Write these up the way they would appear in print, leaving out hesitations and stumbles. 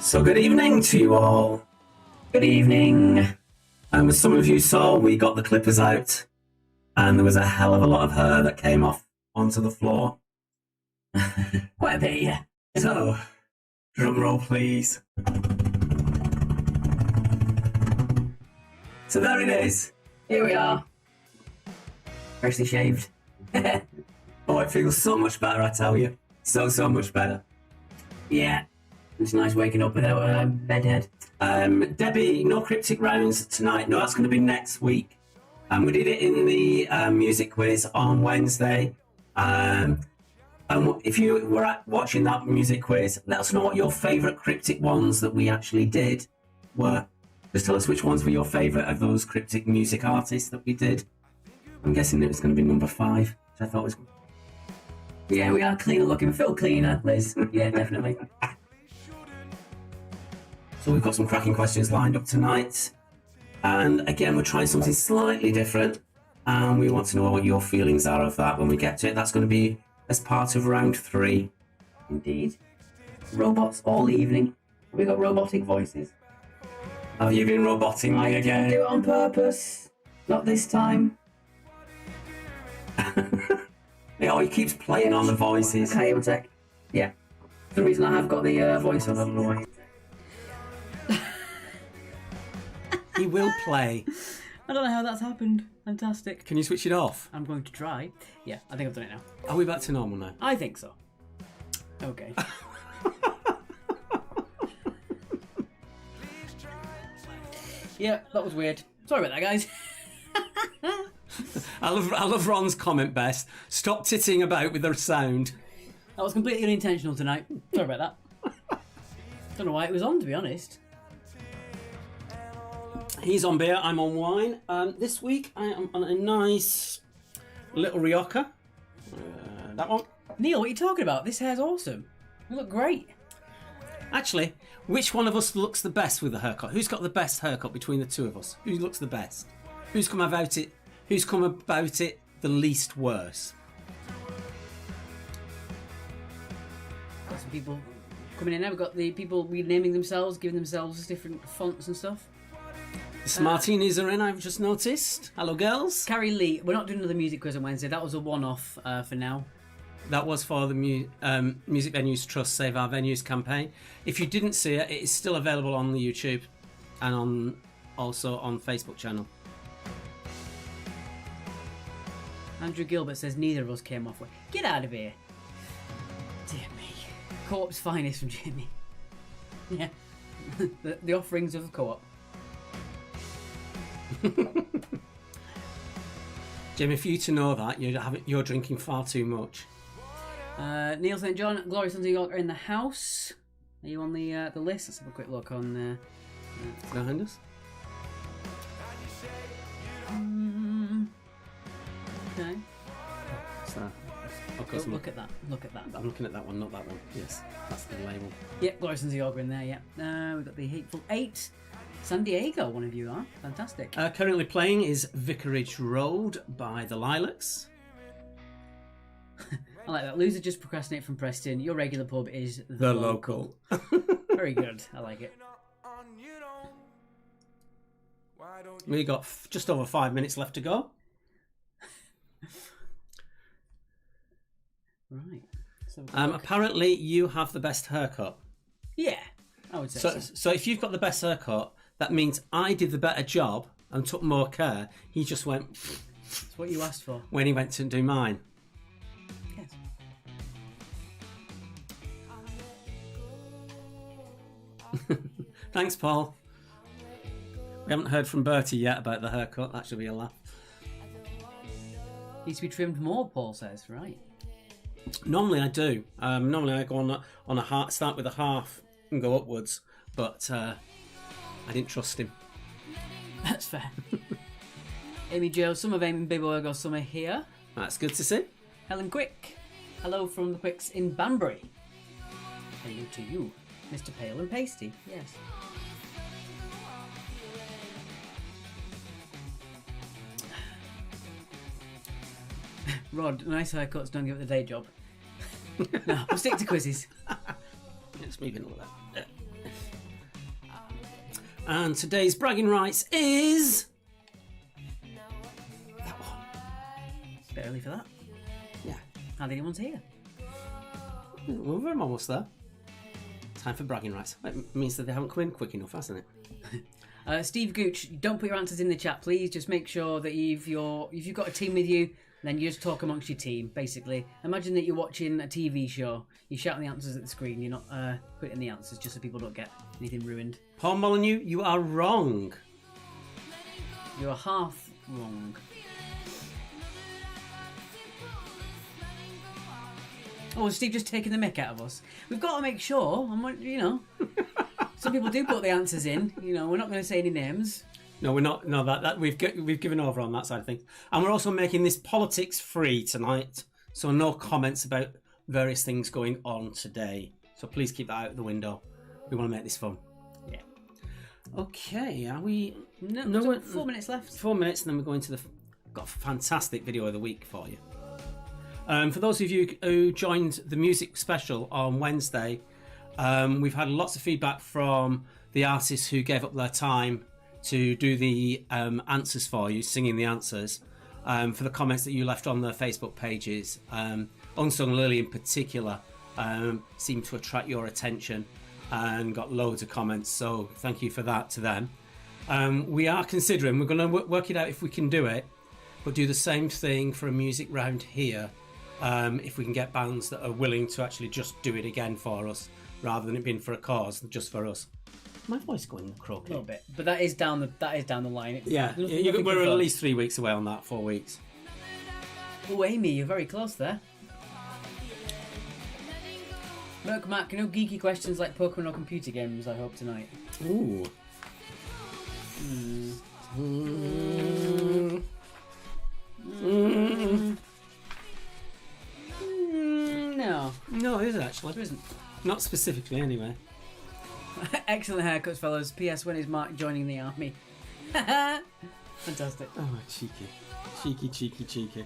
So good evening to you all. Good evening. As some of you saw, we got the clippers out and there was a hell of a lot of hair that came off onto the floor. Quite a bit, yeah. So, drum roll please. So there it is. Here we are. Freshly shaved. Oh, it feels so much better, I tell you. So much better. Yeah. It's nice waking up without a bedhead. Debbie, no cryptic rounds tonight. No, that's going to be next week. We did it in the music quiz on Wednesday. And if you were watching that music quiz, let us know what your favourite cryptic ones that we actually did were. Just tell us which ones were your favourite of those cryptic music artists that we did. I'm guessing it was going to be number 5, which I thought was... Yeah, we are cleaner looking. Feel cleaner, Liz. Yeah, definitely. So we've got some cracking questions lined up tonight. And again, we're trying something slightly different. And we want to know what your feelings are of that when we get to it. That's going to be as part of round 3. Indeed. Robots all evening. We got robotic voices. Have you been roboting me again? I didn't do it on purpose. Not this time. Oh, he keeps playing on the voices. Okay, one sec. Yeah. For some reason I have got the voice on, I don't know why. He will play. I don't know how that's happened. Fantastic. Can you switch it off? I'm going to try. Yeah, I think I've done it now. Are we back to normal now? I think so. Okay. Yeah, that was weird. Sorry about that, guys. I love Ron's comment best. Stop titting about with the sound. That was completely unintentional tonight. Sorry about that. Don't know why it was on, to be honest. He's on beer, I'm on wine. This week I am on a nice little Rioja. That one. Neil, what are you talking about? This hair's awesome. You look great. Actually, which one of us looks the best with the haircut? Who's got the best haircut between the two of us? Who looks the best? Who's come about it the least worse? Got some people coming in now. We've got the people renaming themselves, giving themselves different fonts and stuff. The Smartinis are in, I've just noticed. Hello, girls. Carrie Lee, we're not doing another music quiz on Wednesday. That was a one-off for now. That was for the Music Venues Trust Save Our Venues campaign. If you didn't see it, it is still available on the YouTube and also on Facebook channel. Andrew Gilbert says neither of us came off. Get out of here. Dear me. Co-op's finest from Jimmy. Yeah. the offerings of the co-op. Jimmy, for you to know that, you're drinking far too much. Neil St. John, Glory Sons of York are in the house. Are you on the list? Let's have a quick look on... behind us. Okay. What's that? Oh, look at that. Look at that. I'm looking at that one, not that one. Yes, that's the label. Yep, Glory Sons of York are in there, yeah. We've got the Hateful Eight. San Diego, one of you are. Fantastic. Currently playing is Vicarage Road by the Lilacs. I like that. Loser just procrastinate from Preston. Your regular pub is the local. Very good. I like it. We got just over 5 minutes left to go. Right. Apparently you have the best haircut. Yeah, I would say so. So if you've got the best haircut, that means I did the better job and took more care. He just went... That's what you asked for. When he went to do mine. Yes. Thanks, Paul. We haven't heard from Bertie yet about the haircut. That should be a laugh. Needs to be trimmed more, Paul says. Right. Normally I do. Normally I go on a half, start with a half and go upwards, but I didn't trust him. That's fair. Amy Jo, some of Amy Biborg, some are here. That's good to see. Helen Quick, hello from the Quicks in Banbury. Hello to you, Mr. Pale and Pasty. Yes. Rod, nice haircuts don't give it the day job. No, we'll stick to quizzes. Just moving all that. And today's bragging rights is that one. It's a bit early for that. Yeah. Hardly anyone's here. We're almost there. Time for bragging rights. It means that they haven't come in quick enough, hasn't it? Steve Gooch, don't put your answers in the chat, please. Just make sure that if you've got a team with you, then you just talk amongst your team, basically. Imagine that you're watching a TV show. You're shouting the answers at the screen. You're not putting the answers just so people don't get anything ruined. Paul Molyneux, you are wrong. You're half wrong. Oh, is Steve just taking the mick out of us? We've got to make sure, some people do put the answers in. We're not going to say any names. No, we're not. No, that we've given over on that side of things, and we're also making this politics free tonight. So no comments about various things going on today. So please keep that out of the window. We want to make this fun. Yeah. Okay. Are we? No. 4 minutes left. 4 minutes, and then we're going to the. Got a fantastic video of the week for you. For those of you who joined the music special on Wednesday, we've had lots of feedback from the artists who gave up their time to do the answers for you, singing the answers, for the comments that you left on the Facebook pages. Unsung Lily in particular seemed to attract your attention and got loads of comments, so thank you for that to them. We are considering, we're going to work it out if we can do it, but do the same thing for a music round here, if we can get bands that are willing to actually just do it again for us, rather than it being for a cause, just for us. My voice going croaky. A little bit, but that is down the line. We're at least 3 weeks away on that. 4 weeks. Oh, Amy, you're very close there. Merc Mac, no geeky questions like Pokemon or computer games, I hope, tonight. Ooh. No, it isn't actually. There isn't. Not specifically, anyway. Excellent haircuts, fellas. P.S. When is Mark joining the army? Fantastic. Oh, cheeky. Cheeky.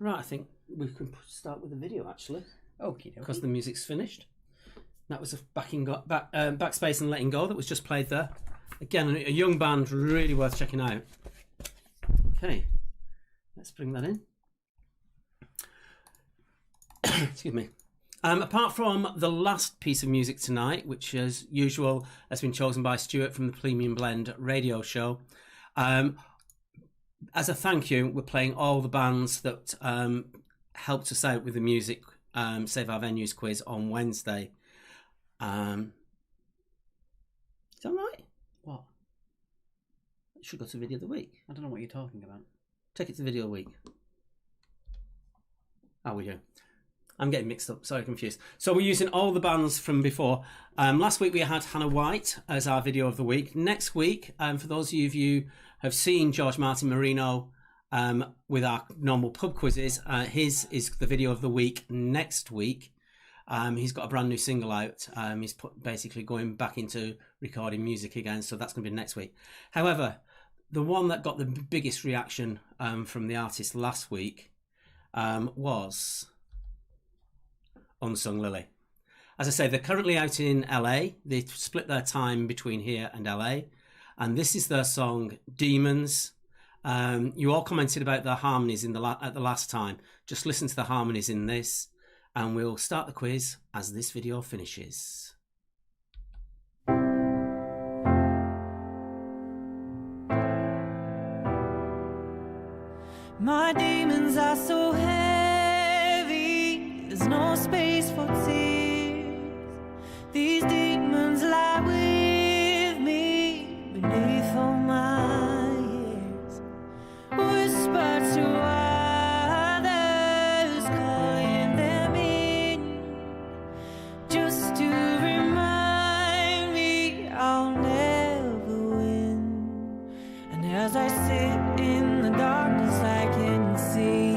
Right, I think we can start with the video, actually. Okay. Because the music's finished. That was a backspace and letting go that was just played there. Again, a young band, really worth checking out. Okay, let's bring that in. Excuse me. Apart from the last piece of music tonight, which as usual has been chosen by Stuart from the Premium Blend radio show, as a thank you, we're playing all the bands that helped us out with the music Save Our Venues quiz on Wednesday. Is that right? What? It should go to Video of the Week. I don't know what you're talking about. Take it to Video of the Week. Oh, we do. I'm getting mixed up. Sorry, confused. So we're using all the bands from before. Last week we had Hannah White as our Video of the Week. Next week, for those of you who have seen George Martin Marino with our normal pub quizzes, his is the Video of the Week next week. He's got a brand new single out. He's basically going back into recording music again, so that's going to be next week. However, the one that got the biggest reaction from the artist last week was Unsung Lily. As I say, they're currently out in LA. They split their time between here and LA, and this is their song Demons. You all commented about the harmonies at the last time. Just listen to the harmonies in this, and we'll start the quiz as this video finishes. My demons are so heavy, there's no space for tears. These demons lie with me beneath all my hairs. Whisper to others, calling them in, just to remind me I'll never win. And as I sit in the darkness, I can see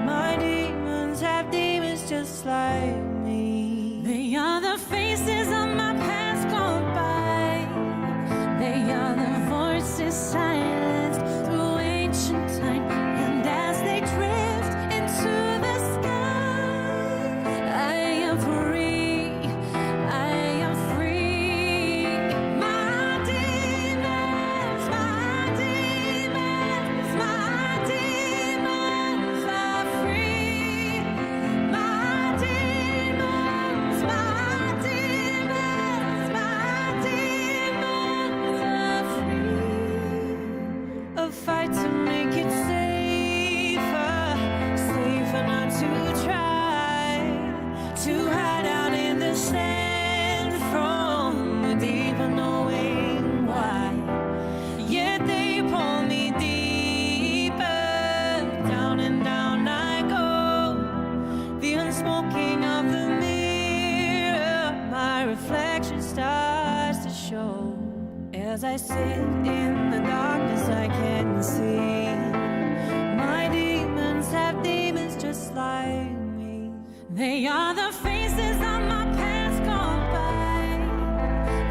my demons have demons just like me. They are the faces of my past gone by. They are the voices silenced through ancient time. And as they drift into the sky, I am free. I as I sit in the darkness, I can see my demons have demons just like me. They are the faces of my past gone by.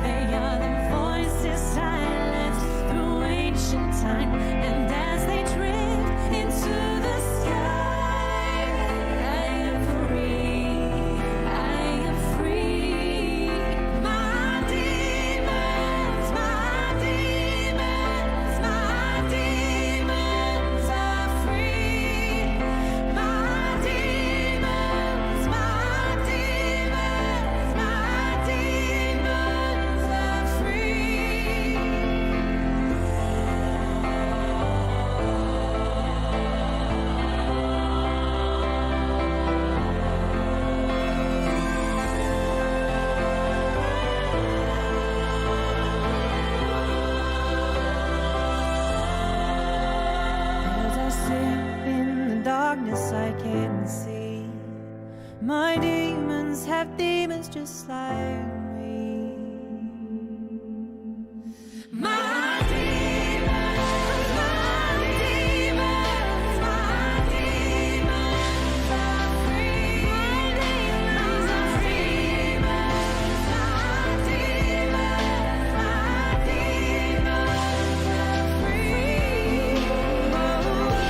They are the voices silenced through ancient time. And as they drift into the sky, I am free. I am free. My demons, my demons, my demons are free. My demons, my demons, my demons are free. As I sit in the darkness, I can see my demons have demons just like me. My demons, my demons, my demons are free. My demons are free. My demons, my demons are free. My demons are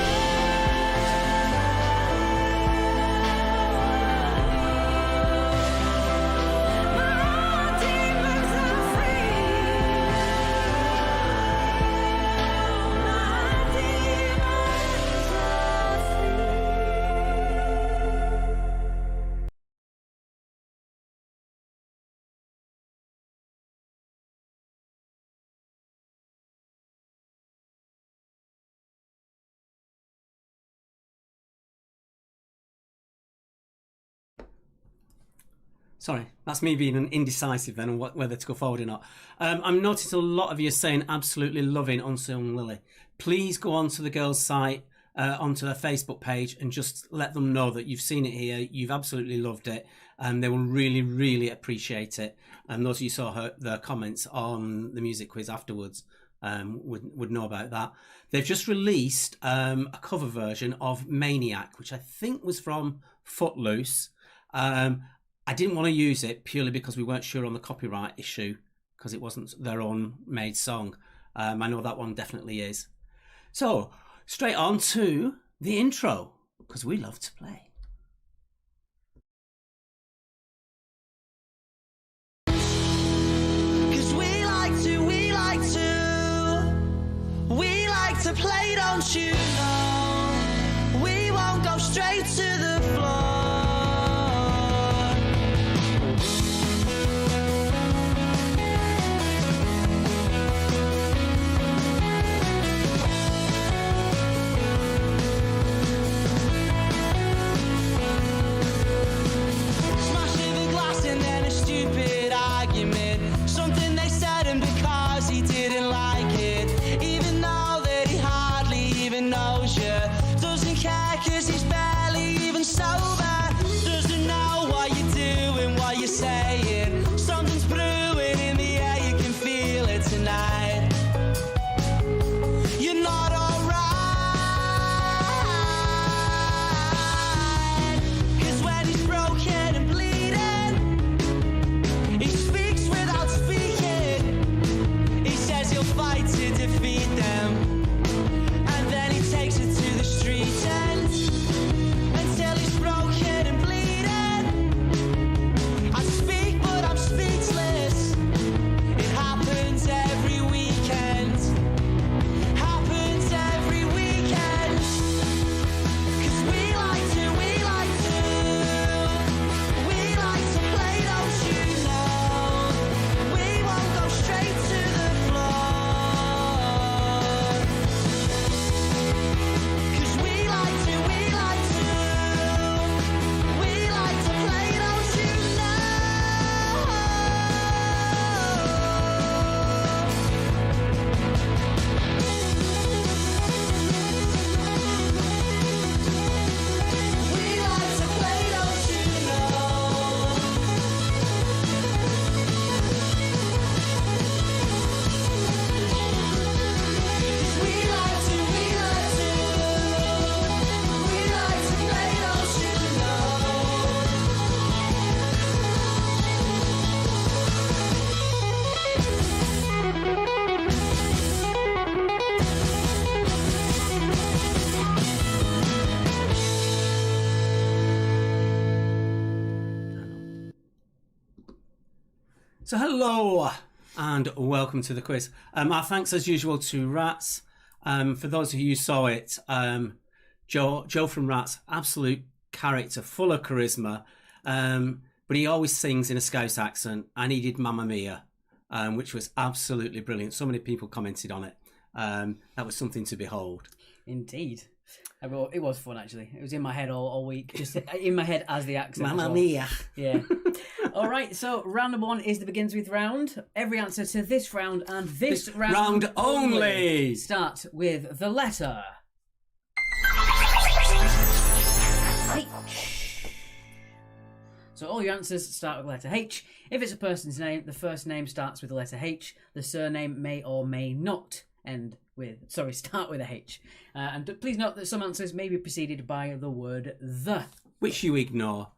Sorry, that's me being an indecisive then on whether to go forward or not. I'm noticing a lot of you saying absolutely loving Unsung Lily. Please go onto the girls' site, onto their Facebook page, and just let them know that you've seen it here, you've absolutely loved it, and they will really, really appreciate it. And those of you who saw their comments on the music quiz afterwards would know about that. They've just released a cover version of Maniac, which I think was from Footloose. I didn't want to use it purely because we weren't sure on the copyright issue, because it wasn't their own made song. I know that one definitely is. So, straight on to the intro, because we love to play. Cause we like to play, don't you know? We won't go straight to the floor. Smashing the glass and then a stupid argument. Something they said and because he didn't like it. Even though that he hardly even knows you. Doesn't care cause he's barely even So hello and welcome to the quiz. Our thanks as usual to Rats. For those of you who saw it, Joe from Rats, absolute character, full of charisma, but he always sings in a Scouse accent, and he did Mamma Mia, which was absolutely brilliant. So many people commented on it. That was something to behold. Indeed. It was fun, actually. It was in my head all week, just in my head as the accent. Mamma Mia. Yeah. All right, so round number 1 is the begins with round. Every answer to this round and this round only start with the letter H. So all your answers start with the letter H. If it's a person's name, the first name starts with the letter H. The surname may or may not start with a H. And please note that some answers may be preceded by the word the, which you ignore.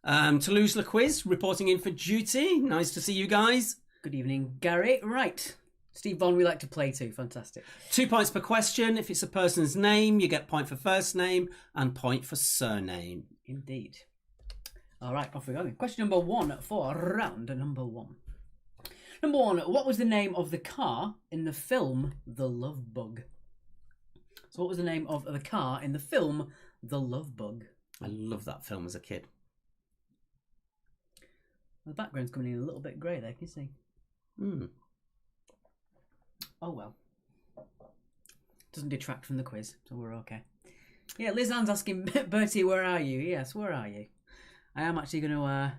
Toulouse Le Quiz reporting in for duty. Nice to see you guys. Good evening, Gary. Right. Steve Bond, we like to play too. Fantastic. 2 points per question. If it's a person's name, you get point for first name and point for surname. Indeed. All right, off we go. Question number 1 for round number 1. Number 1, what was the name of the car in the film The Love Bug? So what was the name of the car in the film The Love Bug? I loved that film as a kid. The background's coming in a little bit grey there, can you see? Oh well. Doesn't detract from the quiz, so we're okay. Yeah, Liz Ann's asking, Bertie, where are you? Yes, where are you? I am actually going to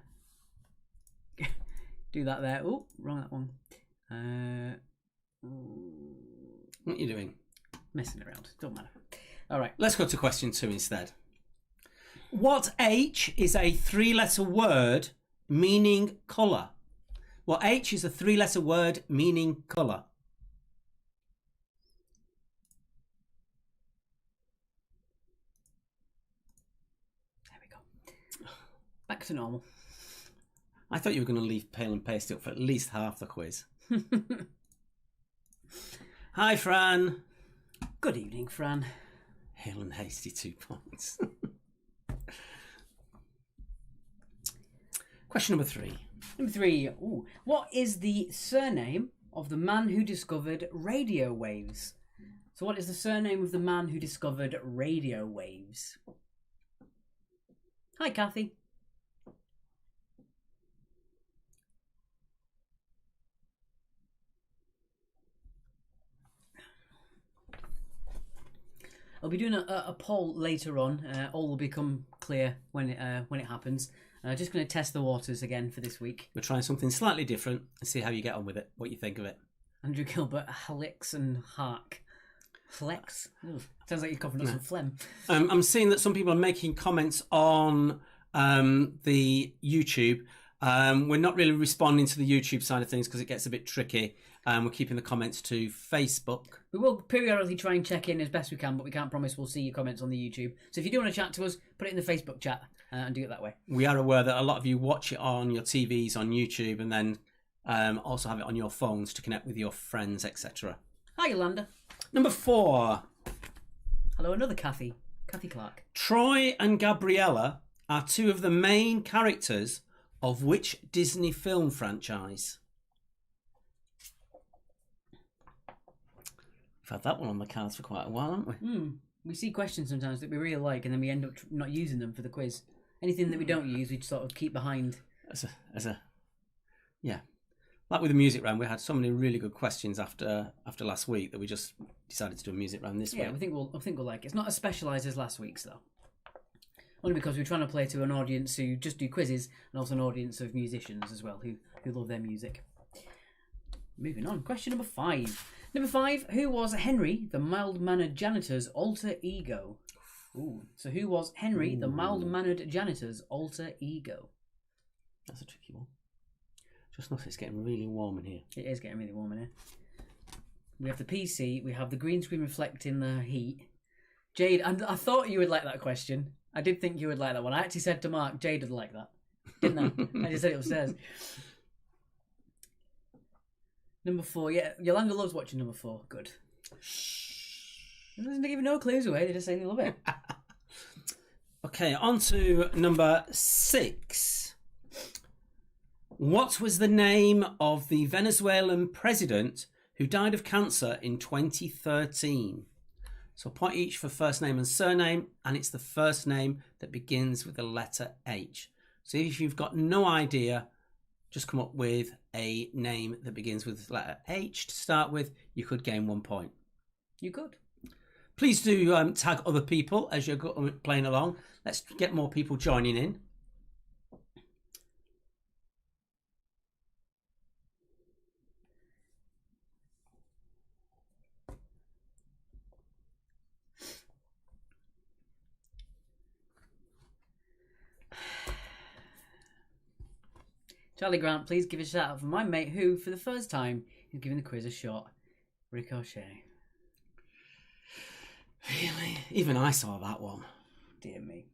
do that there. Oh, wrong that one. What are you doing? Messing around. Don't matter. All right. Let's go to question 2 instead. What H is a 3-letter word meaning colour? What H is a 3-letter word meaning colour? There we go. Back to normal. I thought you were going to leave Pale and Pasty up for at least half the quiz. Hi, Fran. Good evening, Fran. Hale and Hasty 2 points. Question number 3. Number 3. Ooh. What is the surname of the man who discovered radio waves? So what is the surname of the man who discovered radio waves? Hi, Kathy. I'll be doing a poll later on. All will become clear when it happens. Just going to test the waters again for this week. We're trying something slightly different and see how you get on with it, what you think of it. Andrew Gilbert, Halix and Hark. Flex? Ooh, sounds like you're coughing up some phlegm. I'm seeing that some people are making comments on the YouTube. We're not really responding to the YouTube side of things because it gets a bit tricky. We're keeping the comments to Facebook. We will periodically try and check in as best we can, but we can't promise we'll see your comments on the YouTube. So if you do want to chat to us, put it in the Facebook chat and do it that way. We are aware that a lot of you watch it on your TVs, on YouTube, and then also have it on your phones to connect with your friends, etc. Hi, Yolanda. Number 4. Hello, another Kathy. Kathy Clark. Troy and Gabriella are 2 of the main characters of which Disney film franchise? We've had that one on the cards for quite a while, haven't we? We see questions sometimes that we really like, and then we end up not using them for the quiz. Anything that we don't use, we sort of keep behind. Yeah. Like with the music round, we had so many really good questions after last week that we just decided to do a music round this week. Yeah, I think we'll like it. It's not as specialised as last week's though. Only because we're trying to play to an audience who just do quizzes and also an audience of musicians as well who love their music. Moving on, question number 5. Number 5, who was Henry, the mild-mannered janitor's alter ego? Ooh, so who was Henry, the mild-mannered janitor's alter ego? That's a tricky one. Just notice it's getting really warm in here. It is getting really warm in here. We have the PC, we have the green screen reflecting the heat. Jade, I thought you would like that question. I did think you would like that one. I actually said to Mark, Jade would like that. Didn't I? I just said it upstairs. Number 4, yeah. Yolanda loves watching number 4. Good. They doesn't give no clues away. They just say they love it. Okay, on to number 6. What was the name of the Venezuelan president who died of cancer in 2013? So a point each for first name and surname, and it's the first name that begins with the letter H. So if you've got no idea, just come up with a name that begins with the letter H to start with. You could gain 1 point. You could. Please do tag other people as you're playing along. Let's get more people joining in. Charlie Grant, please give a shout out for my mate who, for the first time, is giving the quiz a shot. Ricochet. Really? Even I saw that one. Dear me.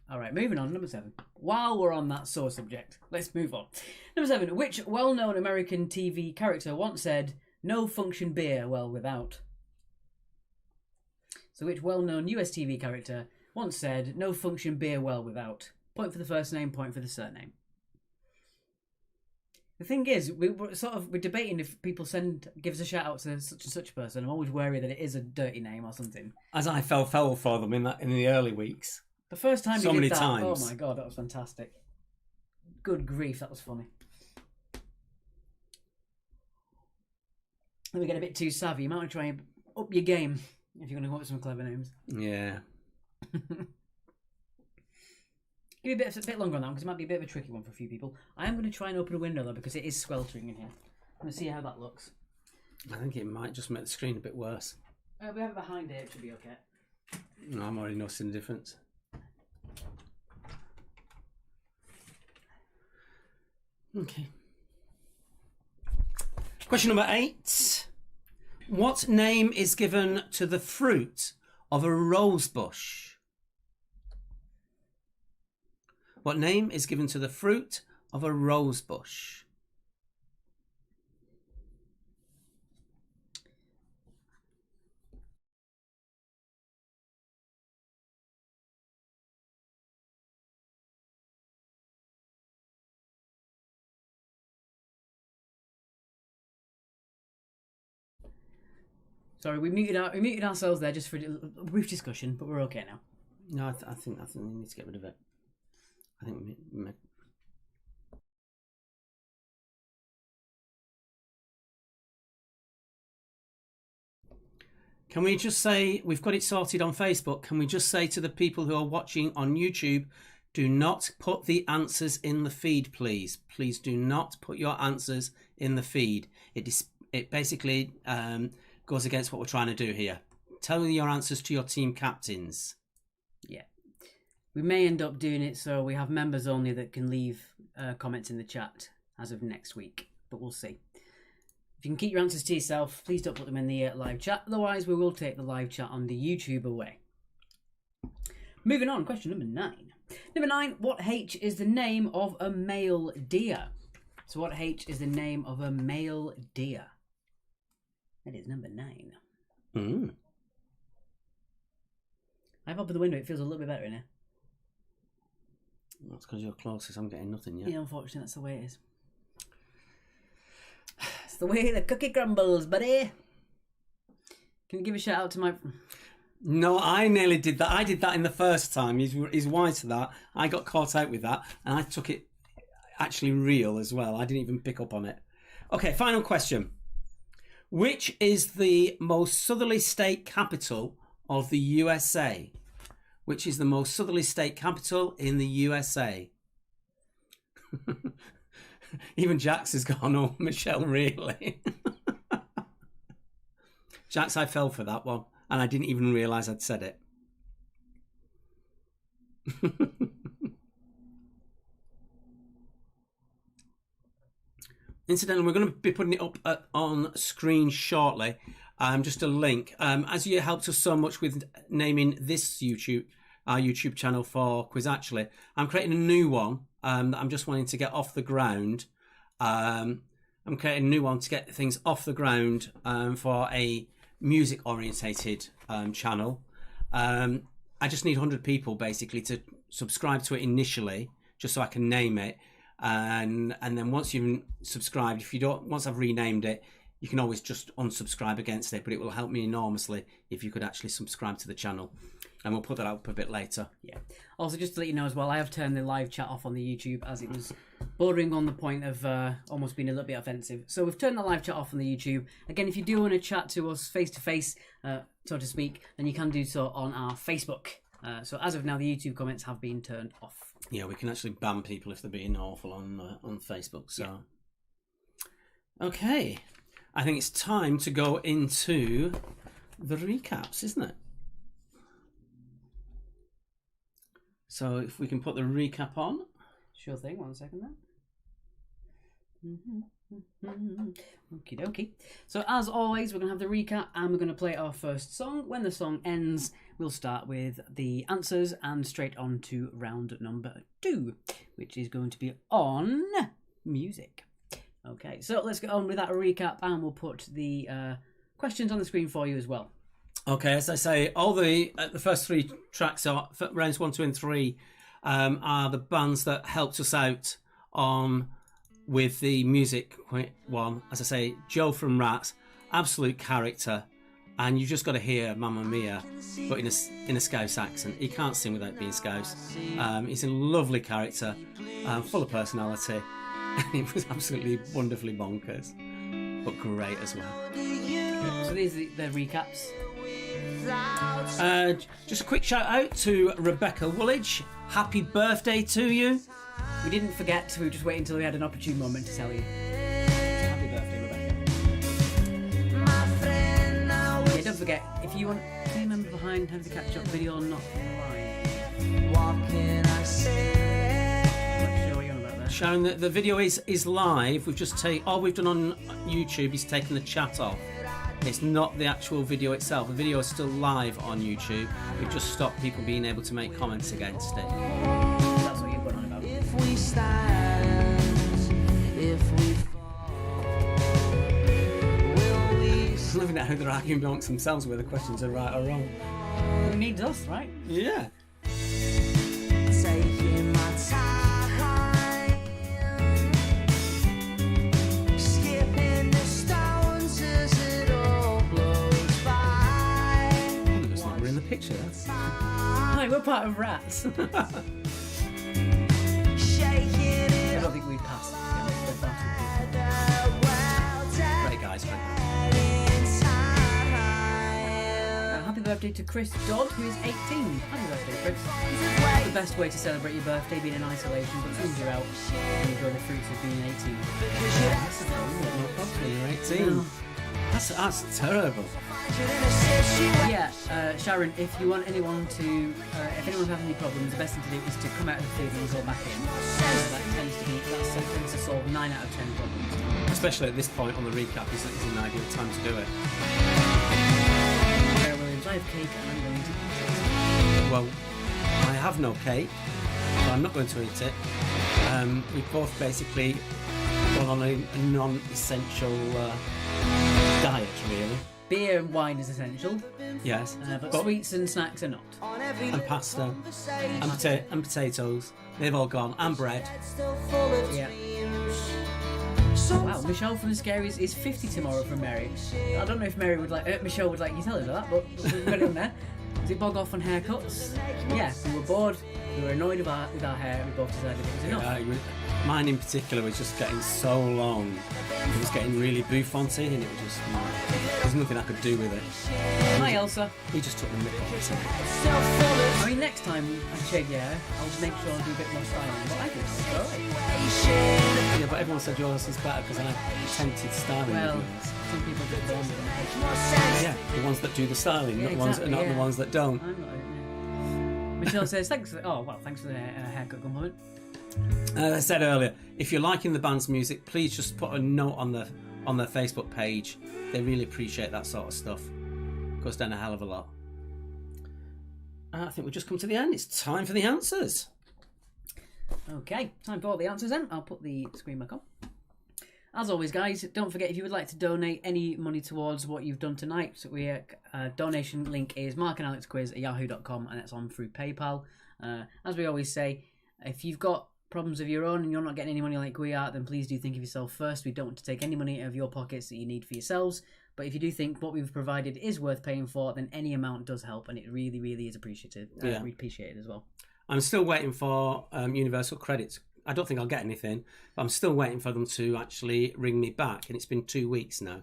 All right, moving on. Number 7. While we're on that sore subject, let's move on. Number 7. Which well-known American TV character once said, "No function beer well without"? So which well-known US TV character once said, "No function beer well without"? Point for the first name, point for the surname. The thing is, we're debating if people give us a shout out to such and such a person. I'm always wary that it is a dirty name or something. As I fell foul for them in the early weeks. The first time So you many did that, times. oh my god, that was fantastic. Good grief, that was funny. Then we get a bit too savvy. You might want to try and up your game if you're going to come up with some clever names. Yeah. Give me a bit longer on that one because it might be a bit of a tricky one for a few people. I am going to try and open a window though because it is sweltering in here. I'm going to see how that looks. I think it might just make the screen a bit worse. We have it behind it, it should be okay. No, I'm already noticing the difference. Okay. Question number 8. What name is given to the fruit of a rose bush? What name is given to the fruit of a rose bush? Sorry, we muted ourselves there just for a brief discussion, but we're okay now. No, I think we need to get rid of it. I think we Can we just say, we've got it sorted on Facebook, can we just say to the people who are watching on YouTube, do not put the answers in the feed, please. Please do not put your answers in the feed. It basically goes against what we're trying to do here. Tell me your answers to your team captains. Yeah. We may end up doing it so we have members only that can leave comments in the chat as of next week, but we'll see. If you can keep your answers to yourself, please don't put them in the live chat. Otherwise, we will take the live chat on the YouTube away. Moving on, question number 9. Number 9, what H is the name of a male deer? So what H is the name of a male deer? That is number 9. I've opened the window, it feels a little bit better in here. That's because you're closest, I'm getting nothing yet. Yeah, unfortunately, that's the way it is. It's the way the cookie crumbles, buddy. Can you give a shout out to my... No, I nearly did that. I did that in the first time. He's wise to that. I got caught out with that, and I took it actually real as well. I didn't even pick up on it. Okay, final question. Which is the most southerly state capital of the USA? Which is the most southerly state capital in the USA? Even Jax has gone, oh, Michelle, really? Jax, I fell for that one, and I didn't even realise I'd said it. Incidentally, we're going to be putting it up on screen shortly. Just a link. As you helped us so much with naming this our YouTube channel for Quiz Actually, I'm creating a new one that I'm just wanting to get off the ground. I'm creating a new one to get things off the ground for a music orientated channel. I just need 100 people basically to subscribe to it initially, just so I can name it. and then once you've subscribed, if you don't, once I've renamed it, you can always just unsubscribe against it, but it will help me enormously if you could actually subscribe to the channel. And we'll put that up a bit later. Yeah. Also, just to let you know as well, I have turned the live chat off on the YouTube as it was bordering on the point of almost being a little bit offensive. So we've turned the live chat off on the YouTube. Again, if you do want to chat to us face to face, so to speak, then you can do so on our Facebook. So as of now, the YouTube comments have been turned off. Yeah, we can actually ban people if they're being awful on Facebook. So, yeah. Okay, I think it's time to go into the recaps, isn't it? So if we can put the recap on. Sure thing. 1 second then. Okie dokie. So as always, we're going to have the recap and we're going to play our first song. When the song ends, we'll start with the answers and straight on to round number 2, which is going to be on music. Okay, so let's get on with that recap and we'll put the questions on the screen for you as well. Okay, as I say, all the first 3 tracks are rounds 1, 2, and 3 are the bands that helped us out on with the music one. As I say, Joe from Rats, absolute character, and you just got to hear Mamma Mia, but in a Scouse accent. He can't sing without being Scouse. He's a lovely character, full of personality, and it was absolutely wonderfully bonkers, but great as well. So these are the recaps. Just a quick shout out to Rebecca Woolwich. Happy birthday to you. We didn't forget, we were just waiting until we had an opportune moment to tell you. Happy birthday, Rebecca. Yeah, don't forget, if you want team member behind Have the Catch Up video not live. What can I say? I'm not sure what you're on about there. Sharon, the video is live. We've just all we've done on YouTube is taken the chat off. It's not the actual video itself. The video is still live on YouTube. We've just stopped people being able to make comments against it. That's what you've got on about. If we stand, if we fall, will we I'm loving at how they're arguing amongst themselves whether the questions are right or wrong. Who needs us, right? Yeah. taking my time, skipping the stones as it all blows by. It looks like we're in the picture. Hi, we're part of Rats. I don't think we'd pass. Great guys, great. Happy birthday to Chris Dodd, who is 18. Happy birthday, Chris. The best way to celebrate your birthday being in isolation, but as soon as you're out, you enjoy the fruits of being 18. No problem, you're 18. That's terrible. Yeah, Sharon, if you want anyone to, if anyone's having any problems, the best thing to do is to come out of the theatre and go back in. That tends to solve 9 out of 10 problems. Especially at this point on the recap, is an ideal time to do it. I have cake and I'm going to eat it. Well, I have no cake, so I'm not going to eat it. We've both basically gone on a non-essential diet, really. Beer and wine is essential, Yes, but sweets and snacks are not. and pasta, and potatoes, they've all gone, and bread. Yeah. Wow, Michelle from the Scaries is 50 tomorrow from Mary. I don't know if Mary would like, Michelle would like you tell her that, but we've got it on there. Does it bog off on haircuts? Yeah, we were bored, we were annoyed with our hair, we both decided it was enough. Mine in particular was just getting so long. It was getting really bouffanty, and it was just, there's nothing I could do with it. Hi Elsa. He just took the mick off it. I mean, next time I shave your hair, I'll just make sure I do a bit more styling, but I think it's alright. Yeah, but everyone said yours was better because I attempted styling. Well, with yours. some people do the ones that Yeah, the ones that do the styling, Yeah, not, the exactly, ones that don't. I'm not it. Michelle says, thanks for the haircut compliment. As I said earlier, if you're liking the band's music, please just put a note on their Facebook page. They really appreciate that sort of stuff. Goes down a hell of a lot. I think we've just come to the end. It's time for the answers. Okay, time for all the answers then. I'll put the screen back on. As always, guys, don't forget if you would like to donate any money towards what you've done tonight, so donation link is markanalexquiz@yahoo.com, and it's on through PayPal. As we always say, if you've got problems of your own and you're not getting any money like we are, then please do think of yourself first. We don't want to take any money out of your pockets that you need for yourselves. But if you do think what we've provided is worth paying for, then any amount does help, and it really, really is appreciated. Yeah. We appreciate it as well. I'm still waiting for Universal Credits. I don't think I'll get anything, but I'm still waiting for them to actually ring me back, and it's been 2 weeks now.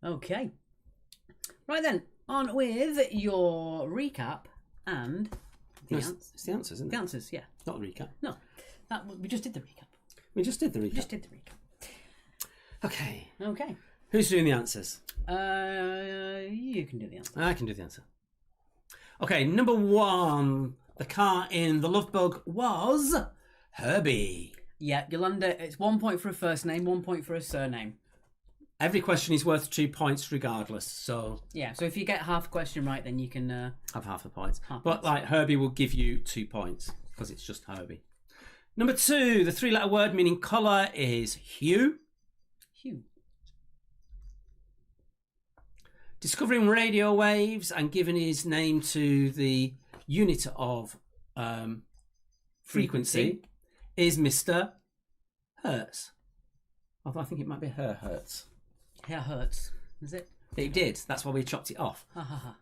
Okay. Right then, on with your recap and the answers. It's the answers, isn't it? The answers, yeah. Not the recap. No, we just did the recap. We just did the recap. We just did the recap. Okay. Okay. Who's doing the answers? You can do the answer. I can do the answer. Okay, number 1. The car in The Love Bug was Herbie. Yeah, Yolanda, it's 1 point for a first name, 1 point for a surname. Every question is worth 2 points regardless, so... Yeah, so if you get half a question right, then you can... have half the points. Half But, like, Herbie will give you 2 points, because it's just Herbie. Number 2, the 3-letter word meaning colour is hue. Hugh. Discovering radio waves and giving his name to the unit of frequency is Mr. Hertz. Although I think it might be Hertz. Hair hurts, is it? It did. That's why we chopped it off. Ha ha ha.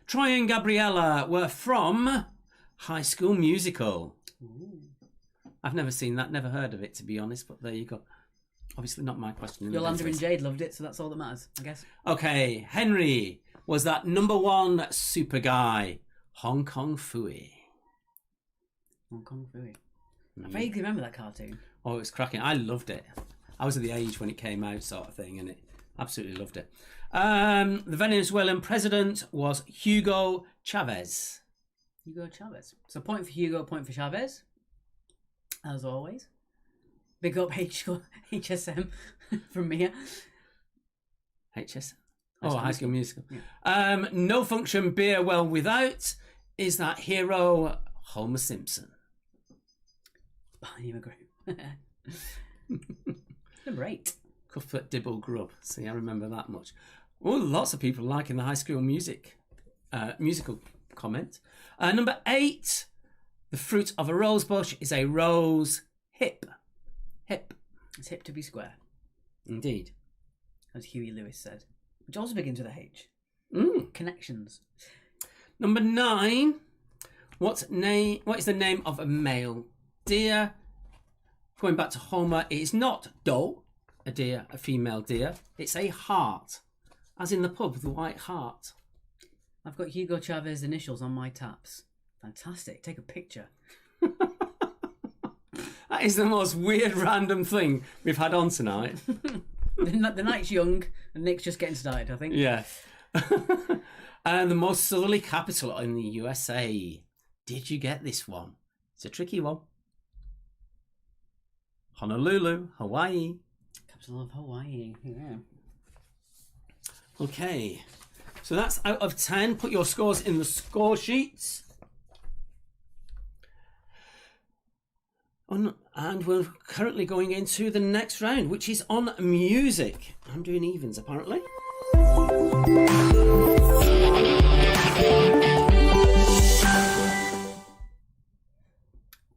Troy and Gabriella were from High School Musical. Ooh. I've never seen that, never heard of it, to be honest, but there you go. Obviously not my question. Yolanda and Jade loved it, so that's all that matters, I guess. Okay, Henry was that number 1 super guy, Hong Kong Phooey. Hong Kong Phooey. I vaguely remember that cartoon. Oh, it was cracking. I loved it. I was at the age when it came out, sort of thing, and it absolutely loved it. The Venezuelan president was Hugo Chavez. Hugo Chavez. So point for Hugo, point for Chavez. As always. Big up HSM from Mia. HS? Oh, High School Musical. Yeah. No function beer well without is that hero Homer Simpson. Barney McGrew. Number 8. Cuthbert Dibble Grub. See, I remember that much. Oh, lots of people liking the High School musical comment. Number 8. The fruit of a rose bush is a rose hip. Hip. It's hip to be square, Indeed. as Huey Lewis said. Which also begins with a H. Connections. Number 9. What is the name of a male deer? Going back to Homer, it is not doe, a deer, a female deer. It's a hart, as in the pub, the White Hart. I've got Hugo Chavez initials on my taps. Fantastic. Take a picture. That is the most weird random thing we've had on tonight. The night's young and Nick's just getting started, I think. Yeah. And the most southerly capital in the USA. Did you get this one? It's a tricky one. Honolulu, Hawaii. Capital of Hawaii. Yeah. Okay. So that's out of 10. Put your scores in the score sheets. And we're currently going into the next round, which is on music. I'm doing evens, apparently.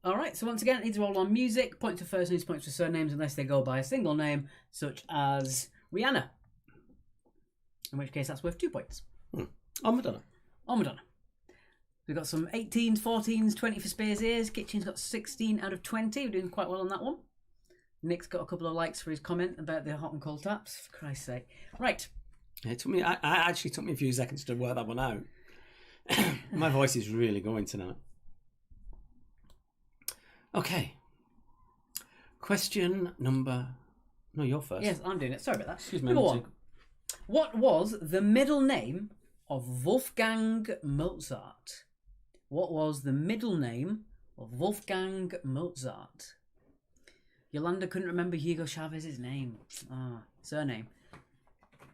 All right, so once again, these are all on music. Points for first names, points for surnames, unless they go by a single name, such as Rihanna. In which case, that's worth 2 points. Oh, Madonna. Oh, Madonna. We've got some 18s, 14s, 20 for Spears ears. Kitchen's got 16 out of 20. We're doing quite well on that one. Nick's got a couple of likes for his comment about the hot and cold taps. For Christ's sake. Right. It actually took me a few seconds to work that one out. My voice is really going tonight. Okay. Question number... No, you're first. Yes, I'm doing it. Sorry about that. Excuse me. Number 1. What was the middle name of Wolfgang Mozart? What was the middle name of Wolfgang Mozart? Yolanda couldn't remember Hugo Chavez's name. Surname.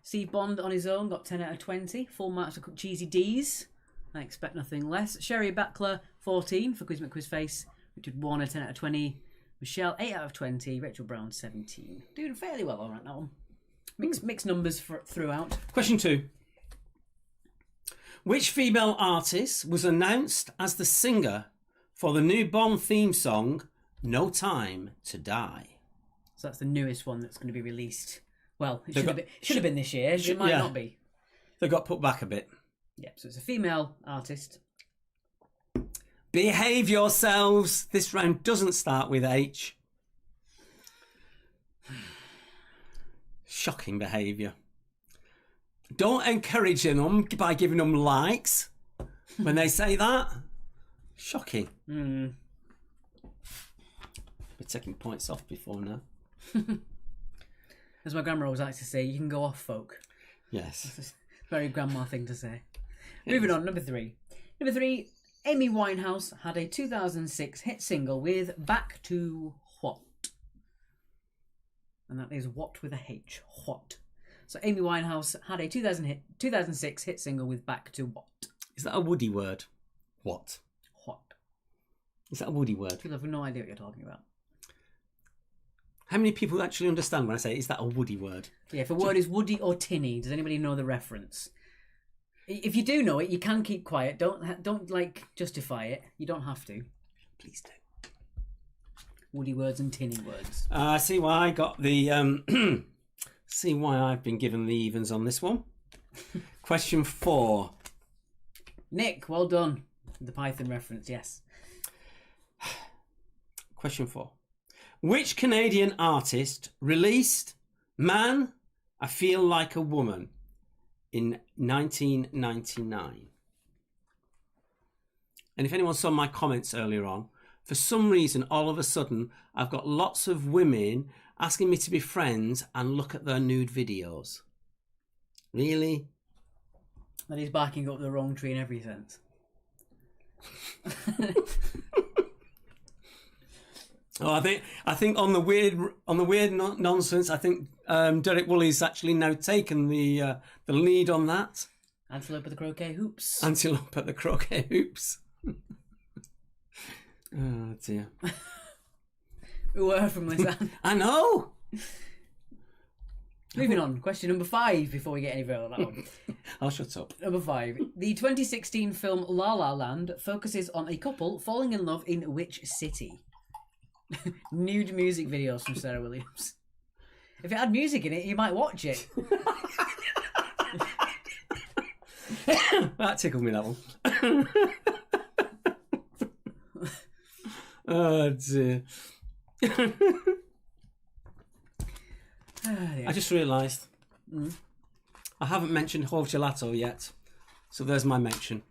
Steve Bond on his own got 10 out of 20. Full marks for Cheesy D's. I expect nothing less. Sherry Backler, 14 for Quiz McQuizface. Richard Warner, 10 out of 20. Michelle, 8 out of 20. Rachel Brown, 17. Doing fairly well, all right, that one. Mixed numbers throughout. Question 2. Which female artist was announced as the singer for the new Bond theme song, No Time to Die. So that's the newest one that's going to be released. Well, it They've should have been this year. It might not be. They got put back a bit. Yep, so it's a female artist. Behave yourselves. This round doesn't start with H. Shocking behaviour. Don't encourage them by giving them likes when they say that. Shocking. Been taking points off before now. As my grandma always likes to say, you can go off, folk. Yes. It's a very grandma thing to say. Moving on, number 3. Number 3, Amy Winehouse had a 2006 hit single with Back to What? And that is what with a H. What? So Amy Winehouse had a 2006 hit single with Back to What? Is that a Woody word? What? What? Is that a Woody word? People have no idea what you're talking about. How many people actually understand when I say, is that a Woody word? Yeah, if a word is woody or tinny, does anybody know the reference? If you do know it, you can keep quiet. Don't like justify it. You don't have to. Please do. Woody words and tinny words. See why I got the... see why I've been given the evens on this one. Question 4. Nick, well done. The Python reference, yes. Question 4. Which Canadian artist released Man, I Feel Like a Woman in 1999? And if anyone saw my comments earlier on, for some reason, all of a sudden, I've got lots of women asking me to be friends and look at their nude videos. Really? That is barking up the wrong tree in every sense. Oh, I think on the weird nonsense, I think Derek Woolley's actually now taken the lead on that. Antelope at the croquet hoops. Antelope at the croquet hoops. Oh dear. Who were from Lisanne? I know. Moving on, question number 5 before we get any further on that one. I'll shut up. Number 5. The 2016 film La La Land focuses on a couple falling in love in which city? Nude music videos from Sarah Williams. If it had music in it, you might watch it. That tickled me, that one. Oh dear. I just realised I haven't mentioned Hove Gelato yet, so there's my mention.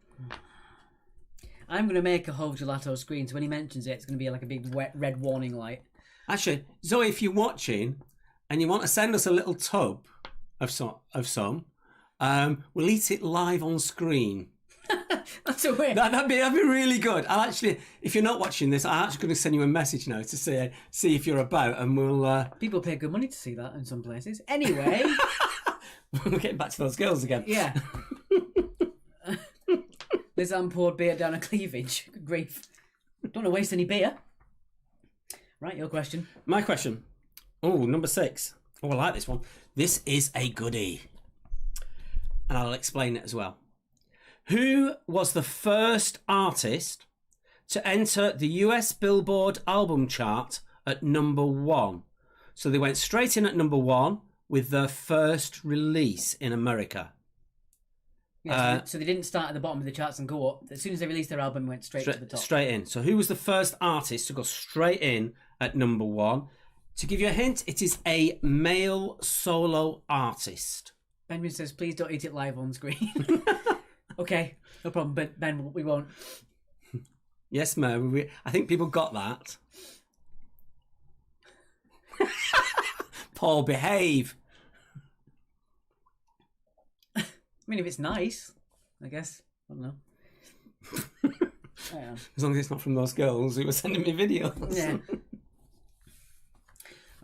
I'm going to make a Hove Gelato screen, so when he mentions it, it's going to be like a big wet red warning light. Actually, Zoe, if you're watching and you want to send us a little tub of some, we'll eat it live on screen. That's a win. That'd be really good. I'll actually, if you're not watching this, I'm actually going to send you a message now to see if you're about, and we'll. People pay good money to see that in some places. Anyway, we're getting back to those girls again. Yeah. Lisanne poured beer down a cleavage. Good grief. Don't want to waste any beer. Right, your question. My question. Oh, number 6. Oh, I like this one. This is a goodie. And I'll explain it as well. Who was the first artist to enter the US Billboard album chart at number 1? So they went straight in at number 1 with their first release in America. Yeah, so they didn't start at the bottom of the charts and go up. As soon as they released their album, went straight to the top. Straight in. So who was the first artist to go straight in at number 1? To give you a hint, it is a male solo artist. Benjamin says, please don't eat it live on screen. Okay, no problem, but Ben, we won't. Yes, Mo. I think people got that. Paul, behave. I mean, if it's nice, I guess. I don't know. As long as it's not from those girls who were sending me videos. Yeah.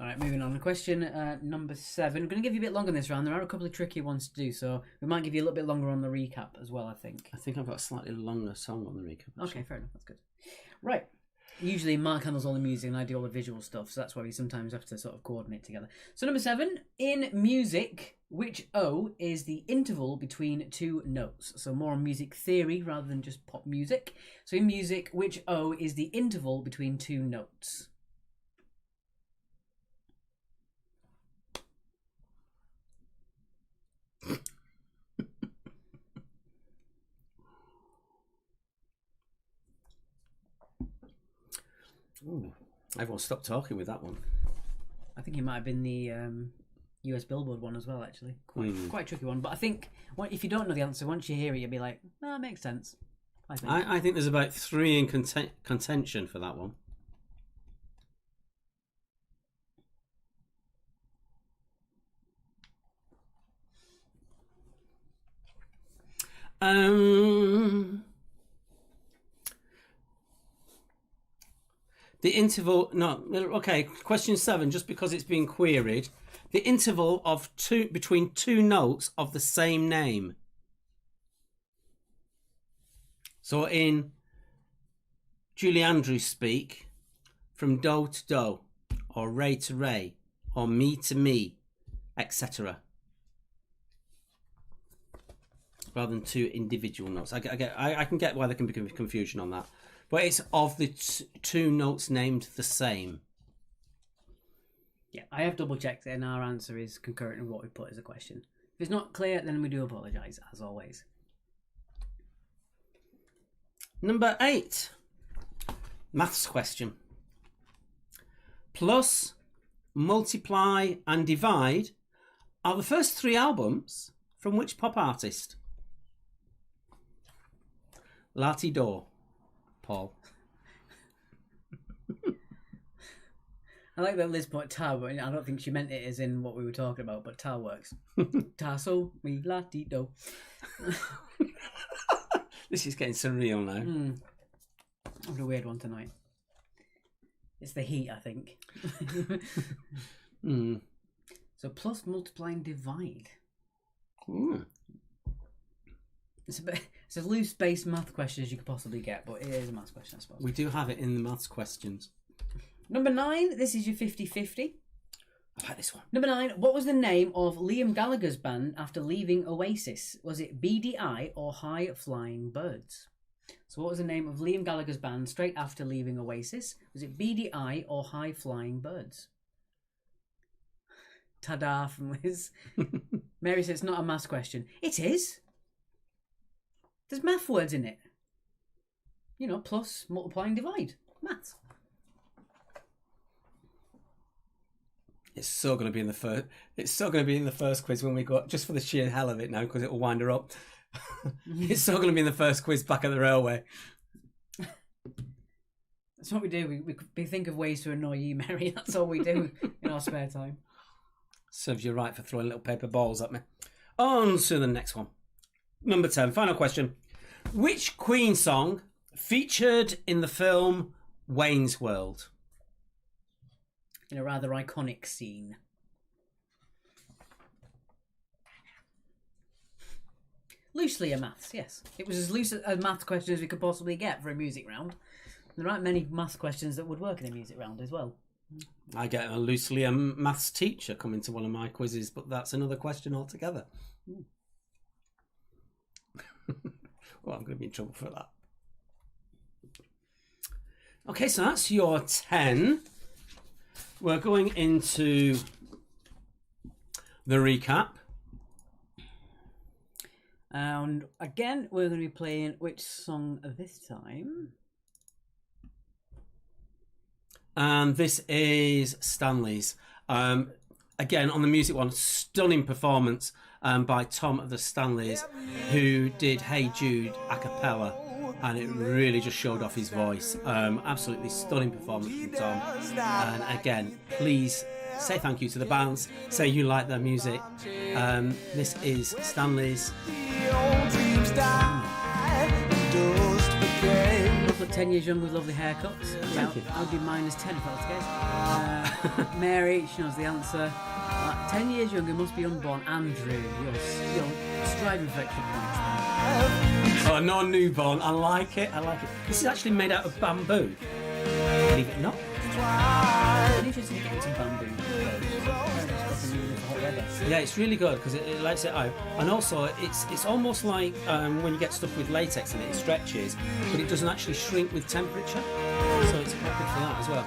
All right, moving on. Question number 7. I'm going to give you a bit longer this round. There are a couple of tricky ones to do, so we might give you a little bit longer on the recap as well, I think. I think I've got a slightly longer song on the recap. Okay, fair enough. That's good. Right. Usually Mark handles all the music and I do all the visual stuff, so that's why we sometimes have to sort of coordinate together. So number 7, in music, which O is the interval between two notes? So more on music theory rather than just pop music. So in music, which O is the interval between two notes? Ooh, everyone stopped talking with that one. I think it might have been the US Billboard one as well, actually. Quite a tricky one. But I think if you don't know the answer, once you hear it, you'll be like, "Oh, that makes sense." I think there's about 3 in contention for that one. The interval, no, okay, question 7, just because it's been queried. The interval of between two notes of the same name. So in Julie Andrews speak, from do to do, or ray to ray, or me to me, etc. Rather than 2 individual notes. I can get why there can be confusion on that. But it's of the 2 notes named the same. Yeah, I have double checked it and our answer is concurrent with what we put as a question. If it's not clear, then we do apologise, as always. Number 8. Maths question. Plus, multiply and divide are the first 3 albums from which pop artist? Lati Do. Paul. I like that Liz put tar, but I don't think she meant it as in what we were talking about, but tar works. Tar so me la ti do. This is getting surreal now. I have a weird one tonight. It's the heat, I think. So plus, multiply and divide. It's a loose-based math question as you could possibly get, but it is a math question, I suppose. We do have it in the maths questions. Number 9, this is your 50-50. I like this one. Number 9, what was the name of Liam Gallagher's band after leaving Oasis? Was it BDI or High Flying Birds? So what was the name of Liam Gallagher's band straight after leaving Oasis? Was it BDI or High Flying Birds? Ta-da from Liz. Mary says it's not a maths question. It is. There's math words in it. You know, plus, multiply and divide. Maths. It's so going to be in the first. It's so going to be in the first quiz when we go, just for the sheer hell of it now, because it will wind her up. It's so going to be in the first quiz back at the railway. That's what we do. We think of ways to annoy you, Mary. That's all we do in our spare time. Serves you right for throwing little paper balls at me. On to the next one. Number 10, final question. Which Queen song featured in the film Wayne's World? In a rather iconic scene. Loosely a maths, yes. It was as loose a maths question as we could possibly get for a music round. There aren't many maths questions that would work in a music round as well. I get a loosely a maths teacher coming to one of my quizzes, but that's another question altogether. Well, I'm going to be in trouble for that. Okay, so that's your 10. We're going into the recap. And again, we're going to be playing which song this time? And this is Stanley's. Again, on the music one, stunning performance by Tom of the Stanleys, who did Hey Jude a cappella, and it really just showed off his voice. Absolutely stunning performance from Tom. And again, please say thank you to the bands, say you like their music. This is Stanley's. Look 10 years younger with lovely haircuts. Thank you. I'll do mine as 10 if that's the case. Mary, she knows the answer. 10 years younger must be unborn. Andrew, you're striving for extra points. Oh, no newborn. I like it. This is actually made out of bamboo. believe it or not. I'm interested in getting some bamboo. Yeah, it's really good because it lets it out, and also it's almost like when you get stuff with latex in it, it stretches, but it doesn't actually shrink with temperature, so it's quite good for that as well.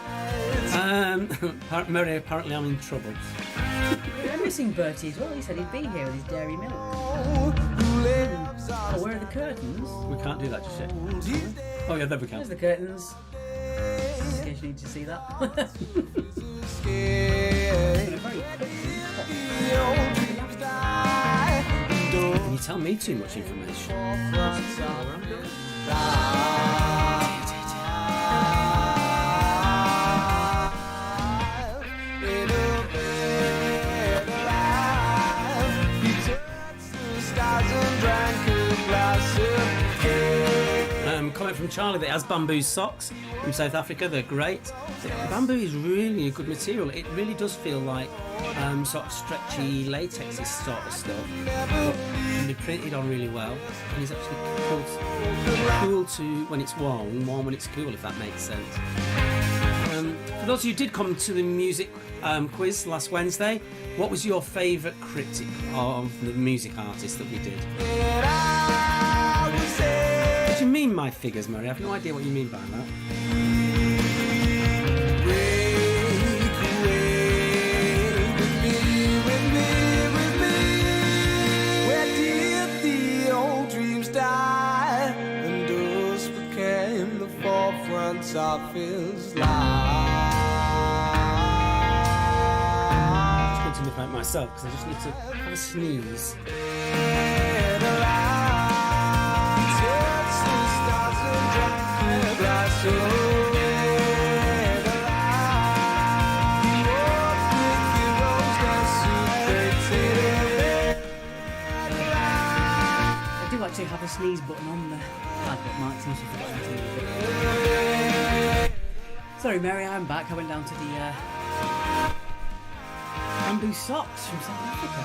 Murray, apparently I'm in trouble. I'm missing Bertie as well. He said he'd be here with his dairy milk. Oh, where are the curtains? We can't do that just yet. Oh yeah, there we can. There's the curtains. In case you need to see that. Can you tell me too much information? Comment from Charlie that has bamboo socks from South Africa. They're great. Bamboo is really a good material. It really does feel like sort of stretchy latexy sort of stuff. But they're printed on really well, and it's actually cool to when it's warm when it's cool, if that makes sense. For those of you who did come to the music quiz last Wednesday, what was your favourite critic of the music artist that we did? What do you mean my figures, Murray? I have no idea what you mean by that. Where did the old dreams die? And those became the forefront of his life. I'm just going to look at myself because I just need to have a sneeze. I do actually have a sneeze button on the pad, but Mark seems to forget to use it. Sorry, Mary, I'm back. I went down to the bamboo socks from South Africa.